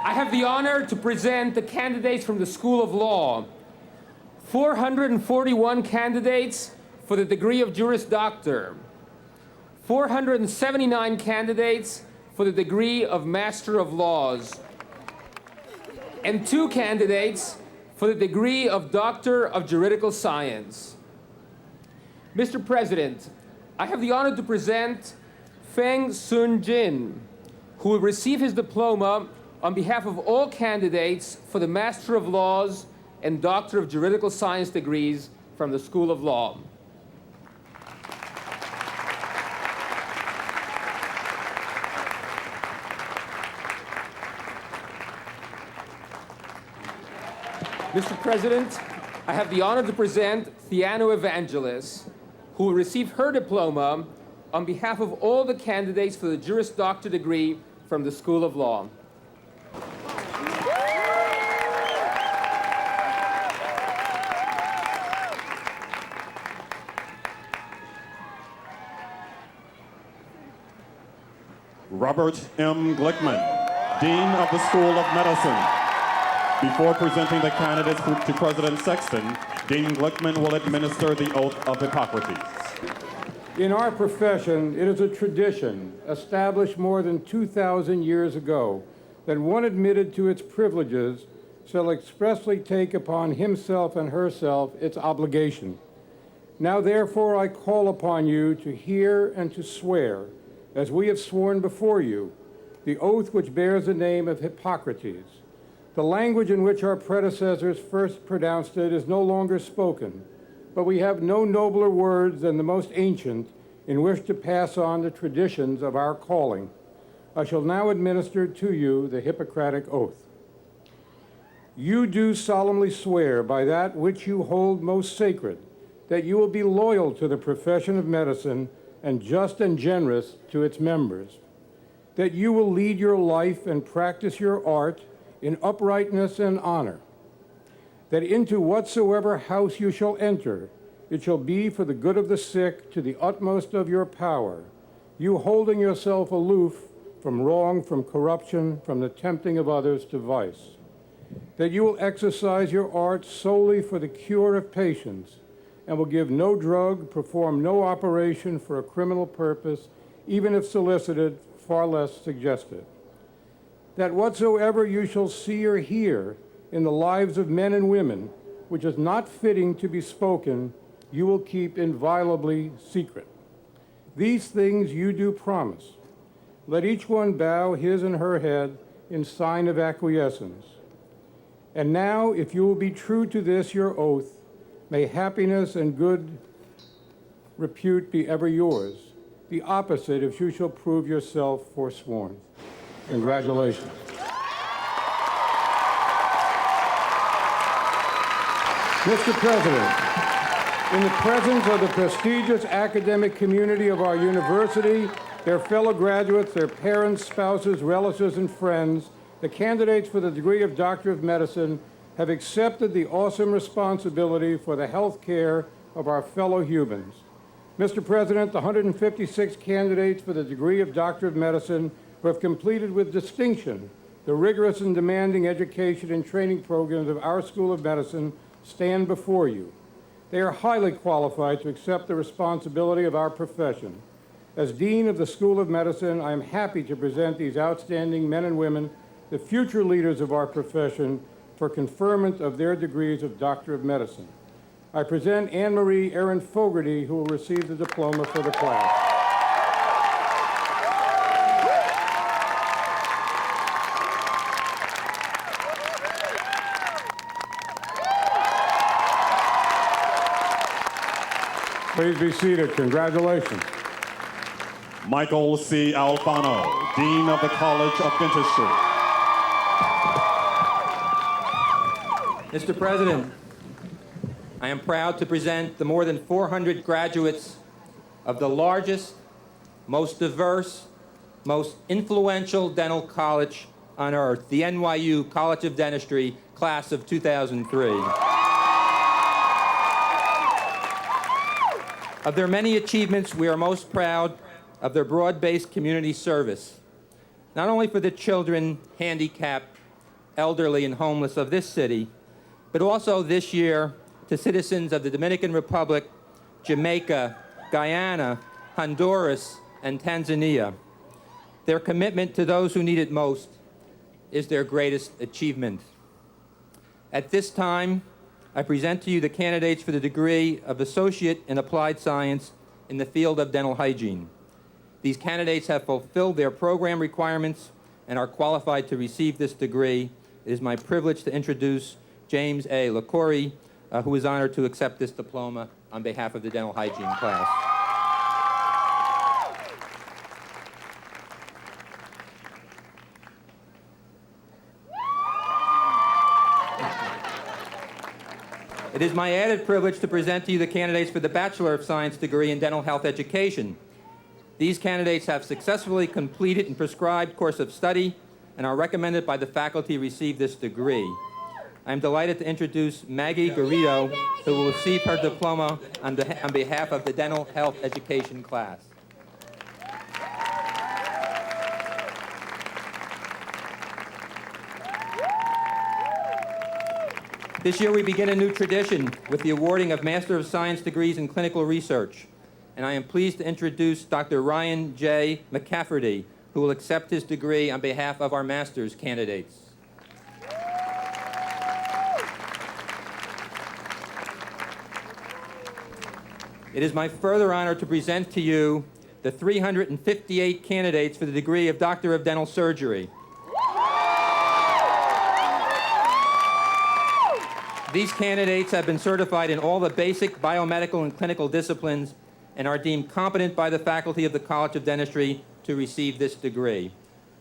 N: I have the honor to present the candidates from the School of Law. 441 candidates for the degree of Juris Doctor. 479 candidates for the degree of Master of Laws. And 2 candidates for the degree of Doctor of Juridical Science. Mr. President, I have the honor to present Feng Sun Jin, who will receive his diploma on behalf of all candidates for the Master of Laws and Doctor of Juridical Science degrees from the School of Law. Mr. President, I have the honor to present Theano Evangelis, who will receive her diploma on behalf of all the candidates for the Juris Doctor degree from the School of Law.
A: Robert M. Glickman, Dean of the School of Medicine. Before presenting the candidates to President Sexton, Dean Glickman will administer the oath of Hippocrates.
O: In our profession, it is a tradition established more than 2,000 years ago that one admitted to its privileges shall expressly take upon himself and herself its obligation. Now therefore I call upon you to hear and to swear, as we have sworn before you, the oath which bears the name of Hippocrates. The language in which our predecessors first pronounced it is no longer spoken, but we have no nobler words than the most ancient in which to pass on the traditions of our calling. I shall now administer to you the Hippocratic Oath. You do solemnly swear by that which you hold most sacred, that you will be loyal to the profession of medicine and just and generous to its members, that you will lead your life and practice your art in uprightness and honor, that into whatsoever house you shall enter, it shall be for the good of the sick to the utmost of your power, you holding yourself aloof from wrong, from corruption, from the tempting of others to vice, that you will exercise your art solely for the cure of patients, and will give no drug, perform no operation for a criminal purpose, even if solicited, far less suggested. That whatsoever you shall see or hear in the lives of men and women, which is not fitting to be spoken, you will keep inviolably secret. These things you do promise. Let each one bow his and her head in sign of acquiescence. And now, if you will be true to this your oath, may happiness and good repute be ever yours. The opposite if you shall prove yourself forsworn. Congratulations. Mr. President, in the presence of the prestigious academic community of our university, their fellow graduates, their parents, spouses, relatives, and friends, the candidates for the degree of Doctor of Medicine have accepted the awesome responsibility for the health care of our fellow humans. Mr. President, the 156 candidates for the degree of Doctor of Medicine who have completed with distinction the rigorous and demanding education and training programs of our School of Medicine stand before you. They are highly qualified to accept the responsibility of our profession. As Dean of the School of Medicine, I am happy to present these outstanding men and women, the future leaders of our profession, for conferment of their degrees of Doctor of Medicine. I present Anne-Marie Erin Fogarty, who will receive the diploma for the class. Please be seated. Congratulations.
A: Michael C. Alfano, Dean of the College of Dentistry.
P: Mr. President, I am proud to present the more than 400 graduates of the largest, most diverse, most influential dental college on earth, the NYU College of Dentistry, class of 2003. Of their many achievements, we are most proud of their broad-based community service, not only for the children, handicapped, elderly, and homeless of this city, but also this year to citizens of the Dominican Republic, Jamaica, Guyana, Honduras, and Tanzania. Their commitment to those who need it most is their greatest achievement. At this time, I present to you the candidates for the degree of Associate in Applied Science in the field of dental hygiene. These candidates have fulfilled their program requirements and are qualified to receive this degree. It is my privilege to introduce James A. LaCourie, who is honored to accept this diploma on behalf of the dental hygiene class. It is my added privilege to present to you the candidates for the Bachelor of Science degree in dental health education. These candidates have successfully completed and prescribed course of study and are recommended by the faculty to receive this degree. I am delighted to introduce Maggie Garrido, who will receive her diploma on behalf of the dental health education class. This year we begin a new tradition with the awarding of Master of Science degrees in clinical research. And I am pleased to introduce Dr. Ryan J. McCafferty, who will accept his degree on behalf of our master's candidates. It is my further honor to present to you the 358 candidates for the degree of Doctor of Dental Surgery. These candidates have been certified in all the basic biomedical and clinical disciplines and are deemed competent by the faculty of the College of Dentistry to receive this degree.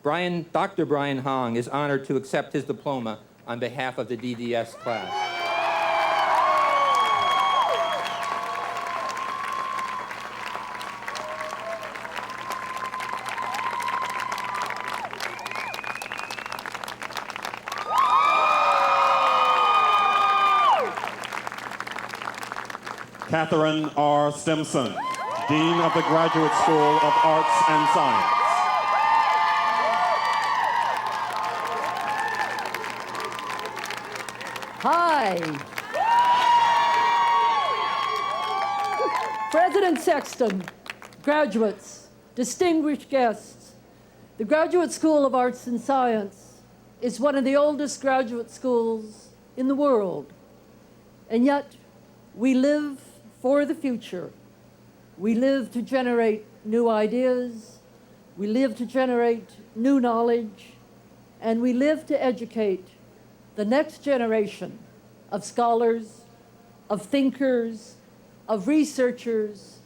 P: Dr. Brian Hong is honored to accept his diploma on behalf of the DDS class.
A: Catherine R. Stimson, Dean of the Graduate School of Arts and Science.
Q: Hi. President Sexton, graduates, distinguished guests, the Graduate School of Arts and Science is one of the oldest graduate schools in the world, and yet we live for the future. We live to generate new ideas, we live to generate new knowledge, and we live to educate the next generation of scholars, of thinkers, of researchers,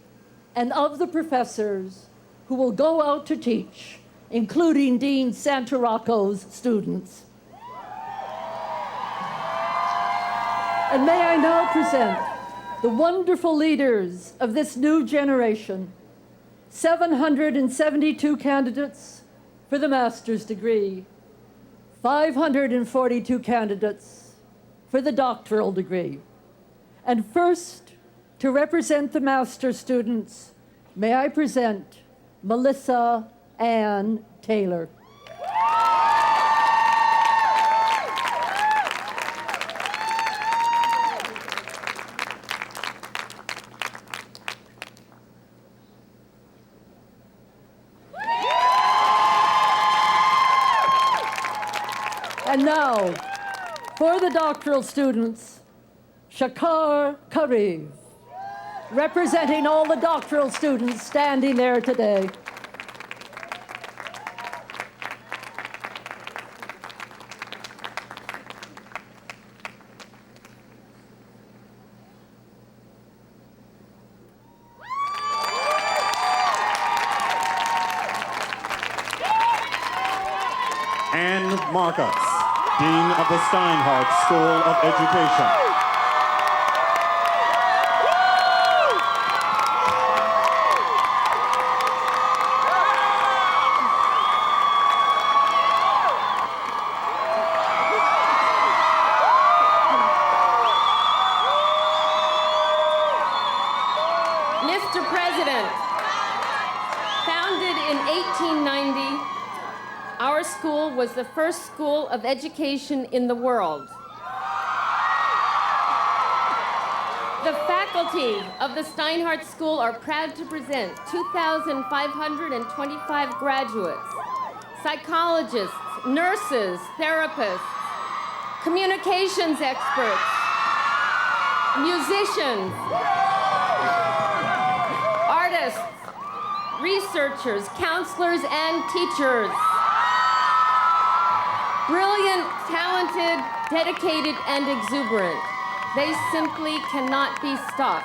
Q: and of the professors who will go out to teach, including Dean Santarocco's students. And may I now present the wonderful leaders of this new generation, 772 candidates for the master's degree, 542 candidates for the doctoral degree. And first, to represent the master's students, may I present Melissa Ann Taylor. And now, for the doctoral students, Shakar Kareev, representing all the doctoral students standing there today.
A: Ann Marcus, Dean of the Steinhardt School of Education.
R: Mr. President, founded in 1890, our school was the first school of education in the world. The faculty of the Steinhardt School are proud to present 2,525 graduates, psychologists, nurses, therapists, communications experts, musicians, artists, researchers, counselors, and teachers. Brilliant, talented, dedicated, and exuberant. They simply cannot be stopped.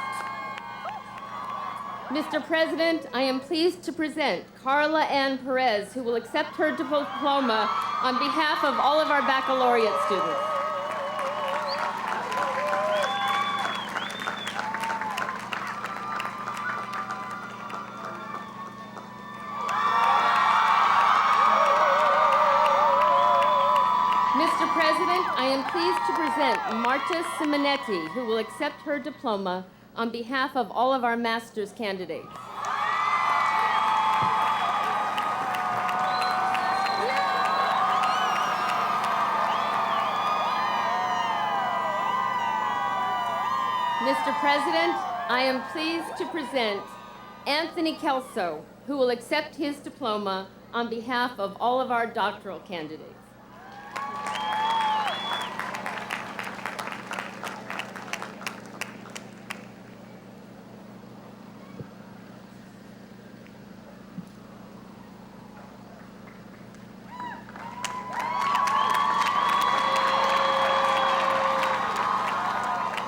R: Mr. President, I am pleased to present Carla Ann Perez, who will accept her diploma on behalf of all of our baccalaureate students. Mr. President, I am pleased to present Marta Simonetti, who will accept her diploma on behalf of all of our master's candidates. Mr. President, I am pleased to present Anthony Kelso, who will accept his diploma on behalf of all of our doctoral candidates.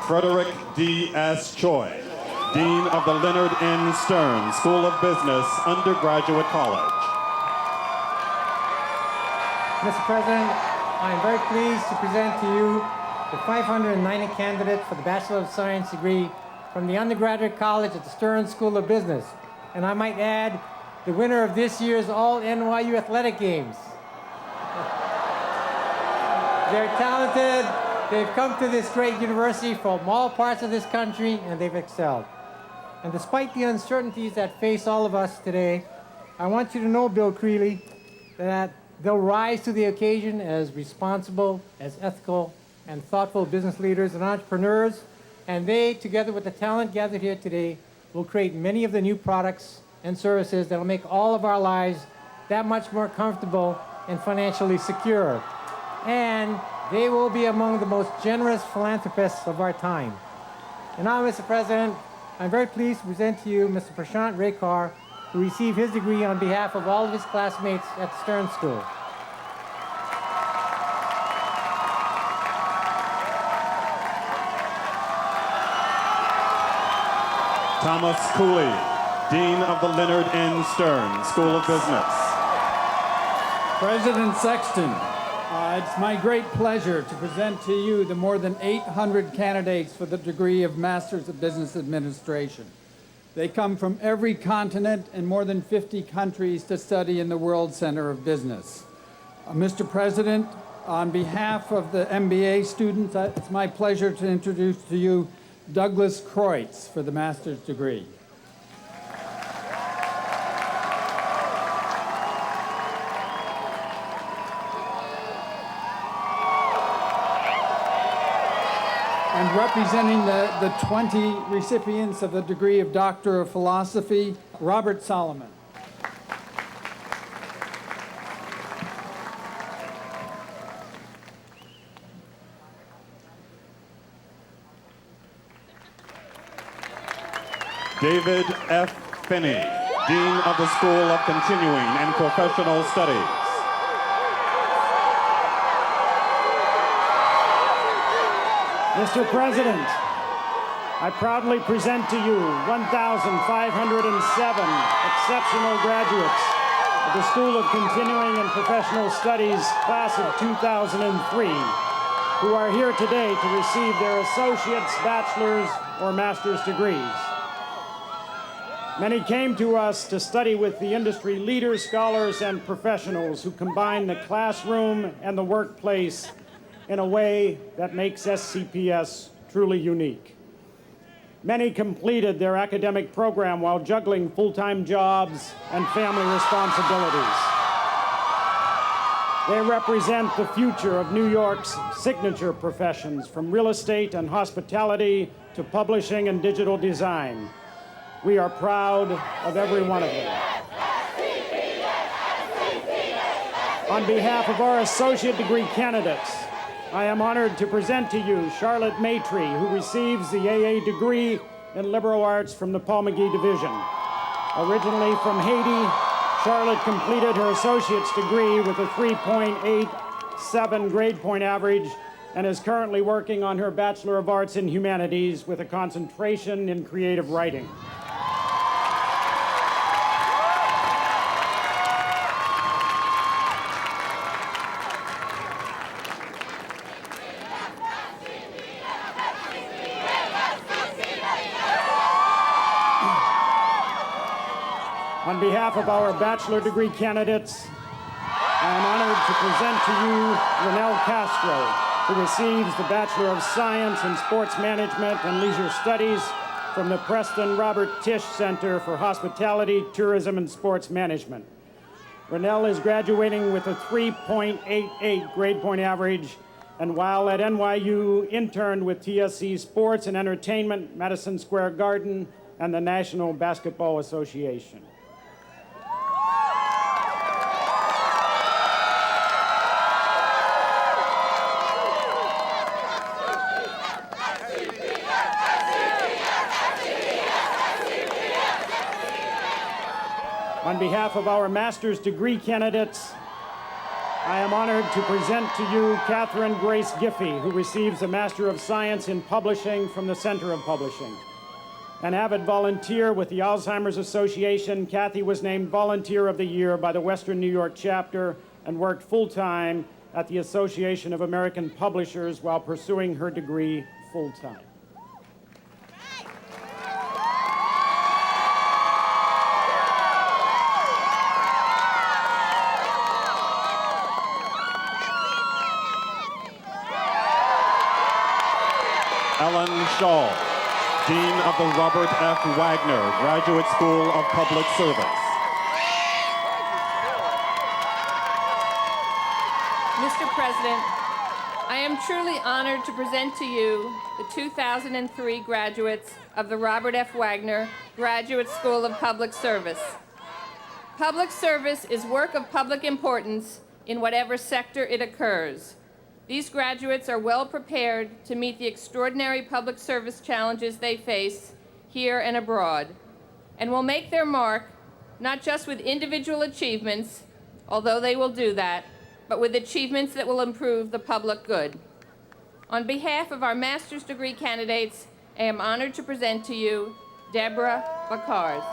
A: Frederick D.S. Choi, Dean of the Leonard N. Stern School of Business, Undergraduate College.
S: Mr. President, I am very pleased to present to you the 590 candidates for the Bachelor of Science degree from the Undergraduate College at the Stern School of Business. And I might add, the winner of this year's all NYU Athletic Games. They're talented. They've come to this great university from all parts of this country, and they've excelled. And despite the uncertainties that face all of us today, I want you to know, Bill Creeley, that they'll rise to the occasion as responsible, as ethical, and thoughtful business leaders and entrepreneurs, and they, together with the talent gathered here today, will create many of the new products and services that will make all of our lives that much more comfortable and financially secure. And they will be among the most generous philanthropists of our time. And now, Mr. President, I'm very pleased to present to you Mr. Prashant Rekar, who received his degree on behalf of all of his classmates at the Stern School.
A: Thomas Cooley, Dean of the Leonard N. Stern School of Business.
T: President Sexton, it's my great pleasure to present to you the more than 800 candidates for the degree of Masters of Business Administration. They come from every continent and more than 50 countries to study in the World Center of Business. Mr. President, on behalf of the MBA students, it's my pleasure to introduce to you Douglas Kreutz for the master's degree. And representing the 20 recipients of the degree of Doctor of Philosophy, Robert Solomon.
A: David F. Finney, Dean of the School of Continuing and Professional Studies.
U: Mr. President, I proudly present to you 1,507 exceptional graduates of the School of Continuing and Professional Studies, class of 2003, who are here today to receive their associate's, bachelor's, or master's degrees. Many came to us to study with the industry leaders, scholars, and professionals who combine the classroom and the workplace in a way that makes SCPS truly unique. Many completed their academic program while juggling full-time jobs and family responsibilities. They represent the future of New York's signature professions, from real estate and hospitality to publishing and digital design. We are proud of every one of them. On behalf of our associate degree candidates, I am honored to present to you Charlotte Maitre, who receives the AA degree in liberal arts from the Paul McGee Division. Originally from Haiti, Charlotte completed her associate's degree with a 3.87 grade point average and is currently working on her Bachelor of Arts in Humanities with a concentration in creative writing. On behalf of our bachelor degree candidates, I am honored to present to you Ronell Castro, who receives the Bachelor of Science in Sports Management and Leisure Studies from the Preston Robert Tisch Center for Hospitality, Tourism, and Sports Management. Ronell is graduating with a 3.88 grade point average, and while at NYU, interned with TSC Sports and Entertainment, Madison Square Garden, and the National Basketball Association. On behalf of our master's degree candidates, I am honored to present to you Catherine Grace Giffey, who receives a Master of Science in Publishing from the Center of Publishing. An avid volunteer with the Alzheimer's Association, Kathy was named Volunteer of the Year by the Western New York chapter and worked full-time at the Association of American Publishers while pursuing her degree full-time.
A: Ellen Shaw, Dean of the Robert F. Wagner Graduate School of Public Service.
F: Mr. President, I am truly honored to present to you the 2003 graduates of the Robert F. Wagner Graduate School of Public Service. Public service is work of public importance in whatever sector it occurs. These graduates are well prepared to meet the extraordinary public service challenges they face here and abroad, and will make their mark not just with individual achievements, although they will do that, but with achievements that will improve the public good. On behalf of our master's degree candidates, I am honored to present to you Deborah Bacars.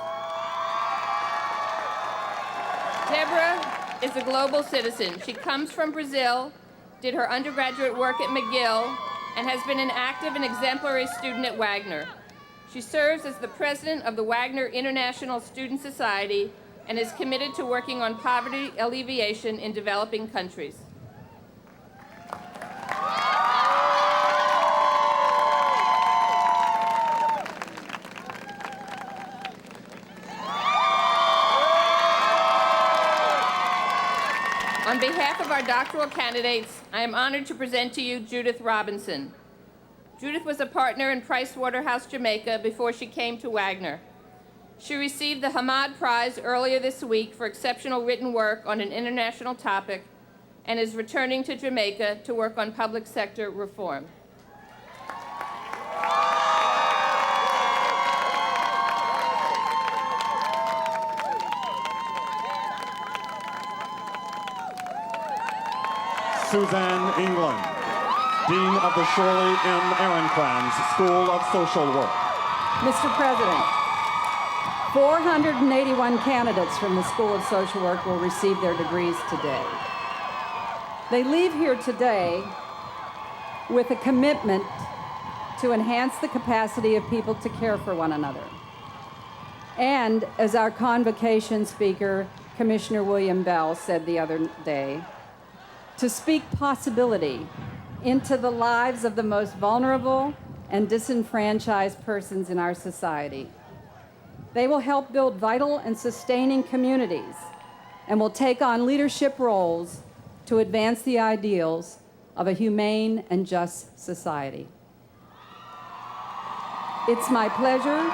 F: Deborah is a global citizen. She comes from Brazil, did her undergraduate work at McGill, and has been an active and exemplary student at Wagner. She serves as the president of the Wagner International Student Society and is committed to working on poverty alleviation in developing countries. On behalf of our doctoral candidates, I am honored to present to you Judith Robinson. Judith was a partner in Pricewaterhouse Jamaica before she came to Wagner. She received the Hamad Prize earlier this week for exceptional written work on an international topic and is returning to Jamaica to work on public sector reform.
A: Suzanne England, Dean of the Shirley M. Ehrenkranz School of Social Work.
D: Mr. President, 481 candidates from the School of Social Work will receive their degrees today. They leave here today with a commitment to enhance the capacity of people to care for one another. And as our convocation speaker, Commissioner William Bell, said the other day, to speak possibility into the lives of the most vulnerable and disenfranchised persons in our society. They will help build vital and sustaining communities and will take on leadership roles to advance the ideals of a humane and just society. It's my pleasure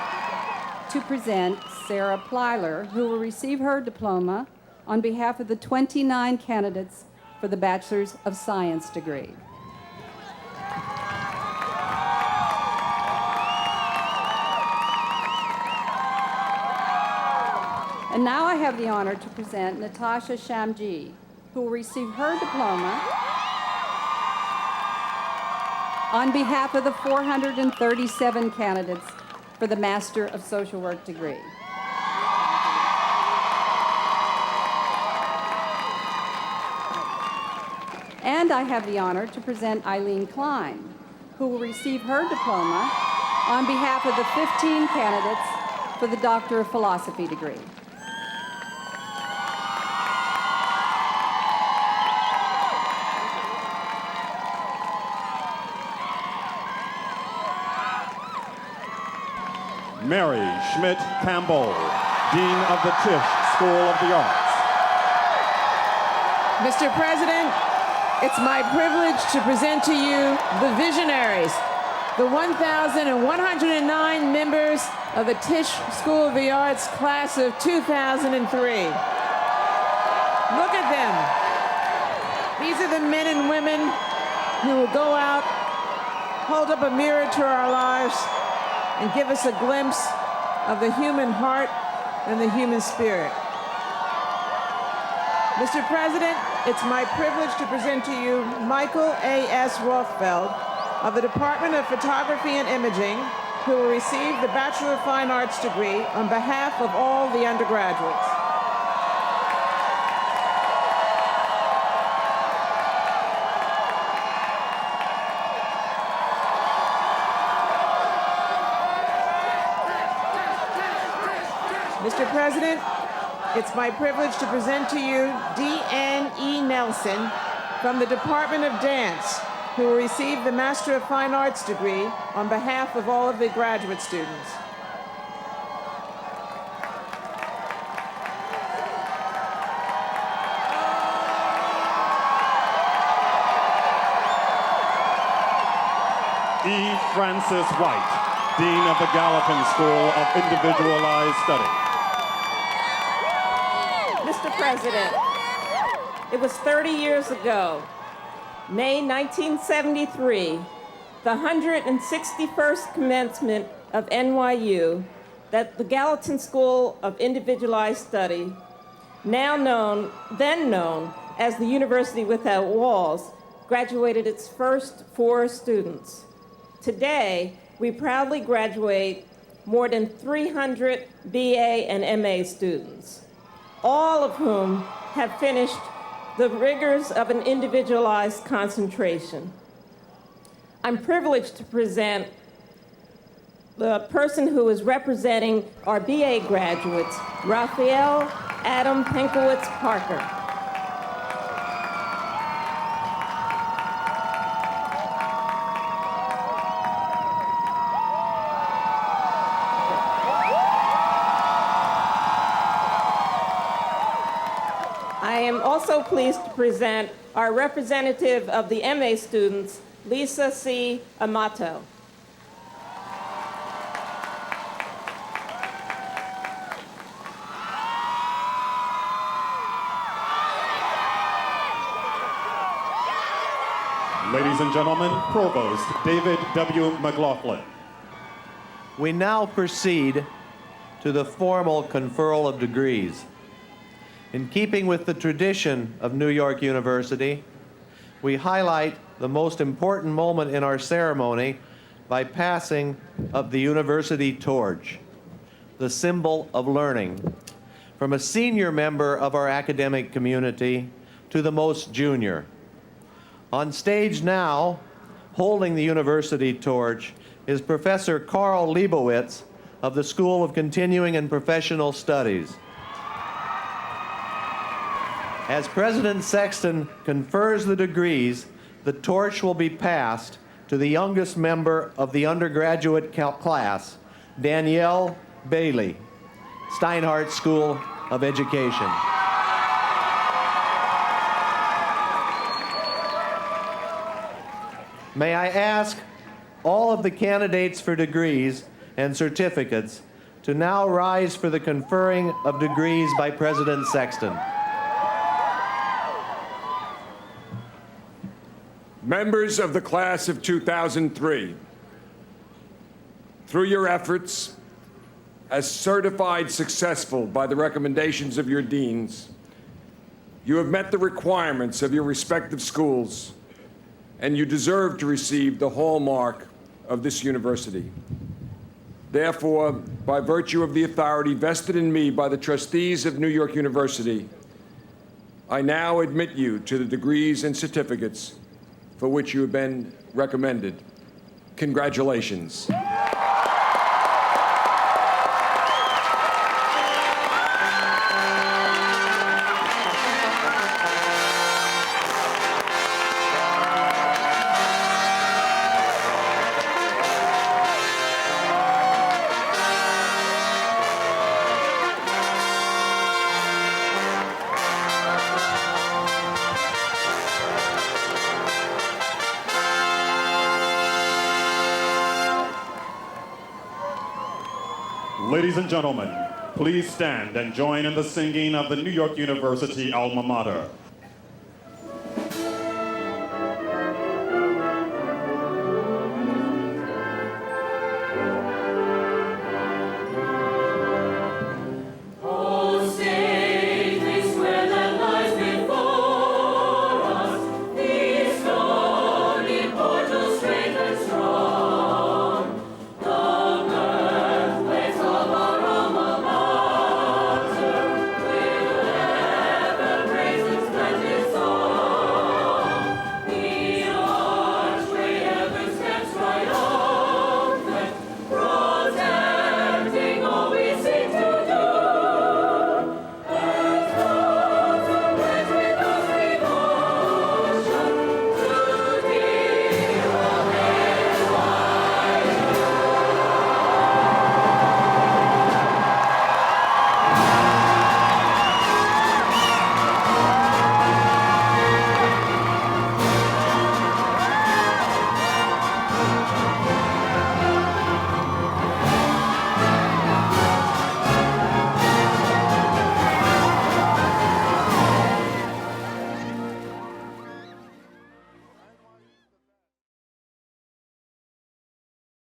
D: to present Sarah Plyler, who will receive her diploma on behalf of the 29 candidates for the Bachelor's of Science degree. And now I have the honor to present Natasha Shamji, who will receive her diploma on behalf of the 437 candidates for the Master of Social Work degree. And I have the honor to present Eileen Klein, who will receive her diploma on behalf of the 15 candidates for the Doctor of Philosophy degree.
A: Mary Schmidt Campbell, Dean of the Tisch School of the Arts.
V: Mr. President, it's my privilege to present to you the visionaries
G: the 1,109 members of the Tisch School of the Arts class of 2003. Look at them. These are the men and women who will go out, hold up a mirror to our lives, and give us a glimpse of the human heart and the human spirit. Mr. President, it's my privilege to present to you Michael A.S. Rothfeld of the Department of Photography and Imaging, who will receive the Bachelor of Fine Arts degree on behalf of all the undergraduates. Mr. President, it's my privilege to present to you D.N. E. Nelson from the Department of Dance, who will receive the Master of Fine Arts degree on behalf of all of the graduate students.
A: E. Francis White, Dean of the Gallatin School of Individualized Study.
F: Mr. President, it was 30 years ago, May 1973, the 161st commencement of NYU, that the Gallatin School of Individualized Study, then known as the University Without Walls, graduated its first 4 students. Today, we proudly graduate more than 300 BA and MA students, all of whom have finished the rigors of an individualized concentration. I'm privileged to present the person who is representing our BA graduates, Raphael Adam Penkowitz Parker. I am also pleased to present our representative of the MA students, Lisa C. Amato.
A: Ladies and gentlemen, Provost David W. McLaughlin.
V: We now proceed to the formal conferral of degrees. In keeping with the tradition of New York University, we highlight the most important moment in our ceremony by passing of the university torch, the symbol of learning, from a senior member of our academic community to the most junior. On stage now, holding the university torch, is Professor Carl Leibowitz of the School of Continuing and Professional Studies. As President Sexton confers the degrees, the torch will be passed to the youngest member of the undergraduate class, Danielle Bailey, Steinhardt School of Education. May I ask all of the candidates for degrees and certificates to now rise for the conferring of degrees by President Sexton.
E: Members of the class of 2003, through your efforts, as certified successful by the recommendations of your deans, you have met the requirements of your respective schools, and you deserve to receive the hallmark of this university. Therefore, by virtue of the authority vested in me by the trustees of New York University, I now admit you to the degrees and certificates for which you have been recommended. Congratulations.
A: Ladies and gentlemen, please stand and join in the singing of the New York University alma mater.